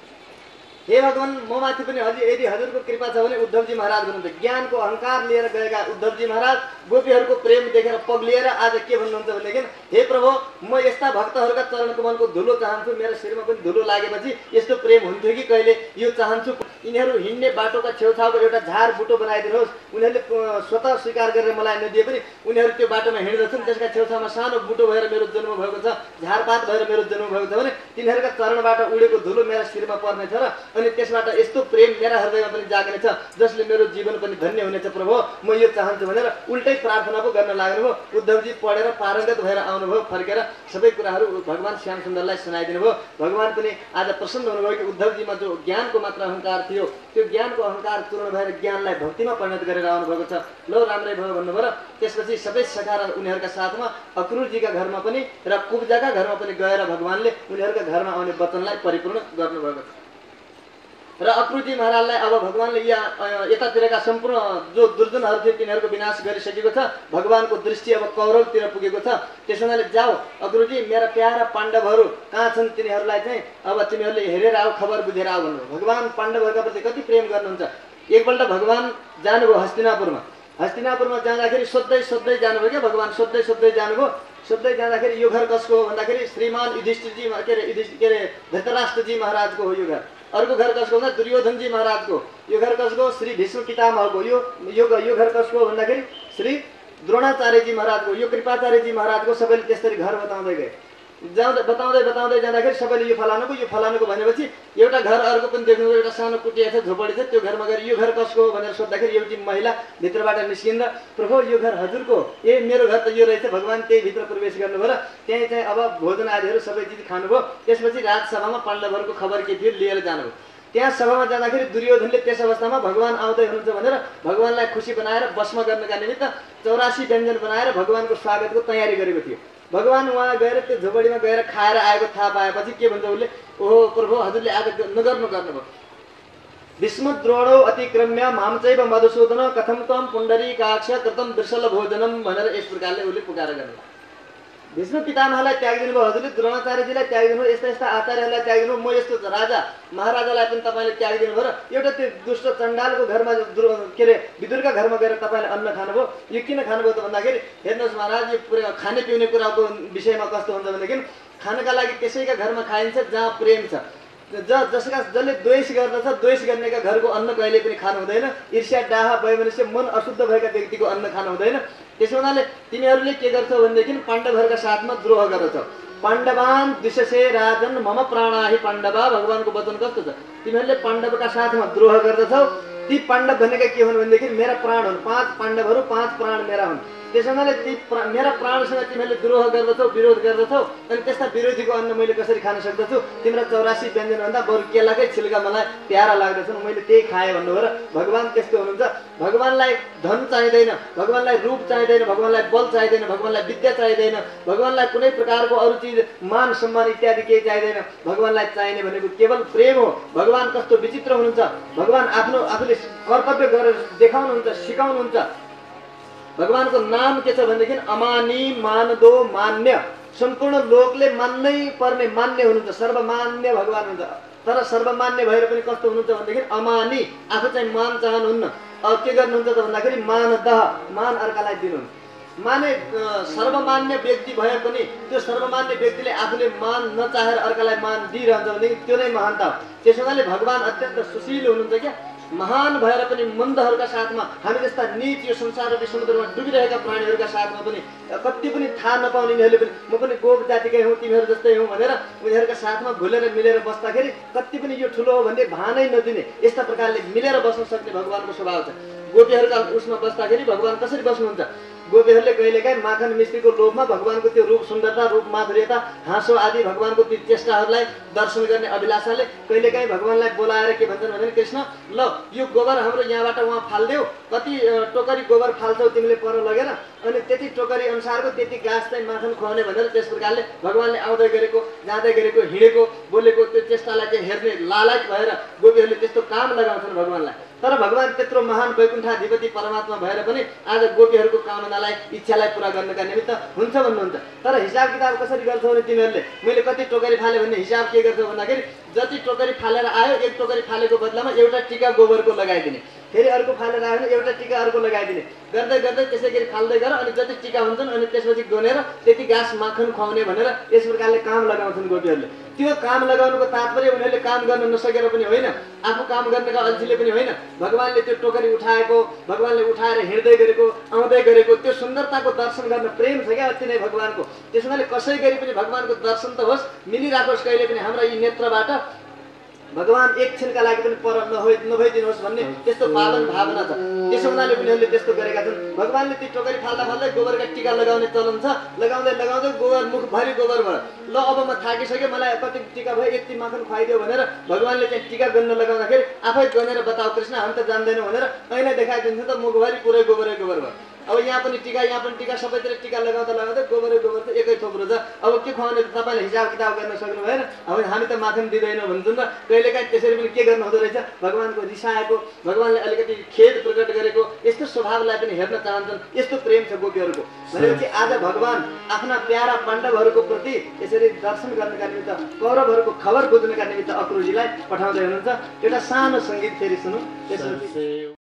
हे भगवान म माथि पनि यदि हजुरको कृपा छ भने उद्धवजी महाराज भन्नुहुन्छ। ज्ञानको अहङ्कार लिएर गएका उद्धवजी महाराज गोपीहरूको प्रेम देखेर पग्लिएर आज के भन्नुहुन्छ भनेदेखि हे प्रभु म यस्ता भक्तहरूका चरण कमलको धुलो चाहन्छु। मेरो शिरमा पनि धुलो लागेपछि यस्तो प्रेम हुन्थ्यो कि कहिले, यो चाहन्छु। यिनीहरू हिँड्ने बाटोका छेउछाउको एउटा झार बुटो बनाइदिनुहोस्। उनीहरूले स्वतः स्वीकार गरेर मलाई नदिए पनि उनीहरू त्यो बाटोमा हिँड्दछन्, त्यसका छेउछाउमा सानो बुटो भएर मेरो जन्म भएको छ, झारपात भएर मेरो जन्म भएको छ भने तिनीहरूका चरणबाट उडेको धुलो मेरा शिरमा पर्नेछ र अनि त्यसबाट यस्तो प्रेम मेरा हृदयमा पनि जाग्नेछ जसले मेरो जीवन पनि धन्य हुनेछ। प्रभु म यो चाहन्छु भनेर उल्टै प्रार्थना पो गर्न लाग्नुभयो। उद्धवजी पढेर पारङ्गत भएर आउनुभयो, फर्केर सबै कुराहरू भगवान श्याम सुन्दरलाई सुनाइदिनु भयो। भगवान पनि आज प्रसन्न हुनुभयो कि उद्धवजीमा जो ज्ञानको मात्र अहङ्कार थियो त्यो ज्ञानको अहङ्कार चूर्ण भएर ज्ञानलाई भक्तिमा परिणत गरेर आउनुभएको छ। ल राम्रै भयो भन्नुभयो र त्यसपछि सबै सखा र उनीहरूका साथमा अक्रुरजीका घरमा पनि र कुब्जाका घरमा पनि गएर भगवानले उनीहरूका घरमा आउने वचनलाई परिपूर्ण गर्नुभएको छ। र अक्रुरजी महाराजलाई अब भगवानले यतातिरका सम्पूर्ण जो दुर्जनहरू थिए तिनीहरूको विनाश गरिसकेको छ। भगवानको दृष्टि अब कौरवतिर पुगेको छ। त्यसो हुनाले जाऊ अक्रुरजी मेरा प्यारा पाण्डवहरू कहाँ छन् तिनीहरूलाई चाहिँ अब तिमीहरूले हेरेर आऊ, खबर बुझेर आऊ भन्नुभयो। भगवान पाण्डवहरूका प्रति कति प्रेम गर्नुहुन्छ। एकपल्ट भगवान जानुभयो हस्तिनापुरमा। हस्तिनापुरमा जाँदाखेरि सोध्दै जानुभयो क्या भगवान, सोध्दै जानुभयो। सोध्दै जाँदाखेरि यो घर कसको हो भन्दाखेरि श्रीमान युधिष्ठिरजी के अरे धृतराष्ट्रजी महाराजको हो यो घर। अर्को घर कसको भन्दा दुर्योधनजी महाराजको। यो घर कसको? श्री भीष्म पितामहको। यो घर कसको भन्दाखेरि श्री द्रोणाचार्यजी महाराजको, यो कृपाचार्यजी महाराजको। सबैले त्यसरी घर बताउँदै गए। बताउँदै जाँदाखेरि सबैले यो फलानुको भनेपछि एउटा घर अर्को पनि देख्नु, एउटा सानो कुटिया छ, झोपडी छ। त्यो घरमा गएर यो घर कसको हो भनेर सोद्धाखेरि एउटी महिला भित्रबाट निस्किँदा प्रभु यो घर हजुरको, ए मेरो घर त यो रहेछ। भगवान त्यही भित्र प्रवेश गर्नुभयो र त्यहीँ चाहिँ अब भोजन आदिहरू सबै चिज खानुभयो। त्यसपछि राजसभामा पाण्डवहरूको खबर के थियो लिएर जानुभयो। त्यहाँ सभामा जाँदाखेरि दुर्योधनले त्यस अवस्थामा भगवान आउँदै हुनुहुन्छ भनेर भगवानलाई खुसी बनाएर भस्म गर्नका निमित्त 84 व्यञ्जन बनाएर भगवानको स्वागतको तयारी गरेको थियो। भगवान वहाँ गएर त्यो झोपडीमा गएर खाएर आएको थाहा पाएपछि के भन्छ उसले, ओहो प्रभु हजुरले आज नगर्नुभयो। भीष्मद्रोणौ अतिक्रम्य मामचैव मधुसूदन कथम तम पुण्डरीकाक्ष कृतम वृषल भोजनम भनेर यस प्रकारले उसले पुकार गर्नुभयो। भीष्म पितामहलाई त्यागिदिनु भयो, हजुरले द्रोणाचार्यजीलाई त्यागिदिनु भयो, यस्ता आचार्यहरूलाई त्यागिदिनु भयो, म यस्तो राजा महाराजालाई पनि तपाईँले त्यागिदिनु भयो र एउटा त्यो दुष्ट चण्डालको घरमा के अरे विदुरका घरमा गएर तपाईँले अन्न खानुभयो। यो किन खानुभयो त भन्दाखेरि हेर्नुहोस् महाराज यो खाने पिउने कुराको विषयमा कस्तो हुन्छ भनेदेखि खानका लागि त्यसैका घरमा खाइन्छ जहाँ प्रेम छ। जसले द्वेष गर्दछ द्वेष गर्नेका घरको अन्न कहिले पनि खानु हुँदैन। ईर्ष्या डाहा वैमनस्य मन अशुद्ध भएका व्यक्तिको अन्न खानु हुँदैन। त्यसो हुनाले तिमीहरूले के गर्छौ भनेदेखि पाण्डवहरूका साथमा द्रोह गर्छौ। पाण्डवान दिशसे राजन मम प्राणाहि पाण्डवा, भगवानको वचन कस्तो छ, तिमीहरूले पाण्डवका साथमा द्रोह गर्दछौ। ती पाण्डव भनेका के हुन् भनेदेखि मेरा प्राण हुन्, 5 पाण्डवहरू 5 प्राण मेरा हुन्। त्यसो हुनाले ती मेरा प्राणसँग तिमीहरूले द्रोह गर्दछौ, विरोध गर्दछौ, अनि त्यस्ता विरोधीको अन्न मैले कसरी खान सक्दछु? तिम्रो 84 व्यञ्जन भन्दा बरु केलाकै छिल्का मलाई प्यारा लाग्दछन्, मैले त्यही खाएँ भन्नु हो। र भगवान त्यस्तो हुनुहुन्छ। भगवानलाई धन चाहिँदैन, भगवानलाई रूप चाहिँदैन, भगवानलाई बल चाहिँदैन, भगवानलाई विद्या चाहिँदैन, भगवानलाई कुनै प्रकारको अरू चिज मान सम्मान इत्यादि केही चाहिँदैन। भगवानलाई चाहिने भनेको केवल प्रेम हो। भगवान कस्तो विचित्र हुनुहुन्छ। भगवान आफूले कर्तव्य गरेर देखाउनुहुन्छ, सिकाउनुहुन्छ। भगवानको नाम के छ भनेदेखि अमानी मानदो मान्य, सम्पूर्ण लोकले मान्नै पर्ने मान्य हुनुहुन्छ, सर्वमान्य भगवान हुनुहुन्छ। तर सर्वमान्य भएर पनि कस्तो हुनुहुन्छ भनेदेखि अमानी, आफू चाहिँ मान चाहनुहुन्न। के गर्नुहुन्छ त भन्दाखेरि मानदह, मान अर्कालाई दिनुहुन्छ। माने सर्वमान्य व्यक्ति भए पनि त्यो सर्वमान्य व्यक्तिले आफूले मान नचाहेर अर्कालाई मान दिइरहन्छ भनेदेखि त्यो नै महानता हो। त्यसो हुनाले भगवान अत्यन्त सुशील हुनुहुन्छ क्या। महान भएर पनि मन्दहरूका साथमा, हामी जस्ता नीच यो संसार रूपी समुद्रमा डुबिरहेका प्राणीहरूका साथमा पनि कति पनि थाहा नपाउने यिनीहरूले पनि म पनि गोप जातिकै हुँ, तिमीहरू जस्तै हुँ भनेर उनीहरूका साथमा घुलेर मिलेर बस्दाखेरि कति पनि यो ठुलो हो भन्ने भानै नदिने, यस्ता प्रकारले मिलेर बस्न सक्ने भगवानको स्वभाव छ। गोपीहरूका उसमा बस्दाखेरि भगवान कसरी बस्नुहुन्छ? गोपीहरूले कहिलेकाहीँ माखन मिश्रीको लोभमा भगवानको त्यो रूप सुन्दरता, रूप माधुर्यता, हाँसो आदि भगवानको ती चेष्टाहरूलाई दर्शन गर्ने अभिलाषाले कहिलेकाहीँ भगवानलाई बोलाएर के भन्छन् भने कृष्ण ल यो गोबर हाम्रो यहाँबाट उहाँ फाल्देऊ, कति टोकरी गोबर फाल्छौ तिमीले पर लगेर, अनि त्यति टोकरी अनुसारको त्यति घाँस चाहिँ माखन खुवाउने भनेर त्यस प्रकारले भगवानले आउँदै गरेको, जाँदै गरेको, हिँडेको, बोलेको त्यो चेष्टालाई चाहिँ हेर्ने लालच भएर गोपीहरूले त्यस्तो काम लगाउँछन् भगवानलाई। तर भगवान त्यत्रो महान वैकुण्ठाधिपति परमात्मा भएर पनि आज गोपीहरूको कामनालाई, इच्छालाई पुरा गर्नका निमित्त हुन्छ भन्नुहुन्छ। तर हिसाब किताब कसरी गर्छौ भने तिमीहरूले मैले कति टोकरी फाले भन्ने हिसाब के गर्छौ भन्दाखेरि जति टोकरी फालेर आयो एक टोकरी फालेको बदलामा एउटा टिका गोबरको लगाइदिने, फेरि अर्को फालेर आयो भने एउटा टिका अर्को लगाइदिने, गर्दै गर्दै त्यसै गरी फाल्दै गर, अनि जति टिका हुन्छन् अनि त्यसपछि गनेर त्यति घाँस माखन खुवाउने भनेर यस प्रकारले काम लगाउँछन् गोपीहरूले। त्यो काम लगाउनुको तात्पर्य उनीहरूले काम गर्न नसकेर पनि होइन, आफू काम गर्नका अल्छीले पनि होइन, भगवानले त्यो टोकरी उठाएको, भगवानले उठाएर हिँड्दै गरेको, आउँदै गरेको त्यो सुन्दरताको दर्शन गर्न प्रेम छ क्या अति नै भगवानको। त्यसैले कसै गरी पनि भगवानको दर्शन त होस्, मिलिराखोस् कहिले पनि हाम्रा यी नेत्रबाट, भगवान एक क्षणका लागि पनि पर नभइदिनुहोस् भन्ने त्यस्तो पावन भावना छ। त्यसो हुनाले उनीहरूले त्यस्तो गरेका छन्। भगवानले ती टोकरी फाल्दा फाल्दै गोबरका टिका लगाउने चलन छ, लगाउँदै लगाउँदै गोबर मुखभरि गोबर भयो। ल अब म थाकिसकेँ, मलाई कति टिका भयो, यति माखन खुवाइदियो भनेर भगवानले चाहिँ टिका गर्न लगाउँदाखेरि आफै गनेर बताऊ कृष्ण हामी त जान्दैनौँ भनेर ऐना देखाइदिन्छ त मुखभरि पुरै गोबरै गोबर भयो। अब यहाँ पनि टिका सबैतिर टिका लगाउँदा लगाउँदै गोबरै गोबर त एकै थोप्रो छ। अब के खुवाउने त तपाईँले हिसाब किताब गर्न सक्नु भएन। अब हामी त माखन दिँदैनौँ भन्छौँ र कहिलेकाहीँ त्यसरी पनि के गर्नु हुँदो रहेछ, भगवानको रिसाएको, भगवानले अलिकति खेद प्रकट गरेको यस्तो स्वभावलाई पनि हेर्न चाहन्छन्। यस्तो प्रेम छ गोपीहरूको भनेपछि आज भगवान आफ्ना प्यारा पाण्डवहरूको प्रति यसरी दर्शन गर्नका निमित्त, कौरवहरूको खबर बुझ्नका निमित्त अक्रुजीलाई पठाउँदै हुनुहुन्छ। एउटा सानो सङ्गीत फेरि सुनौँ त्यसपछि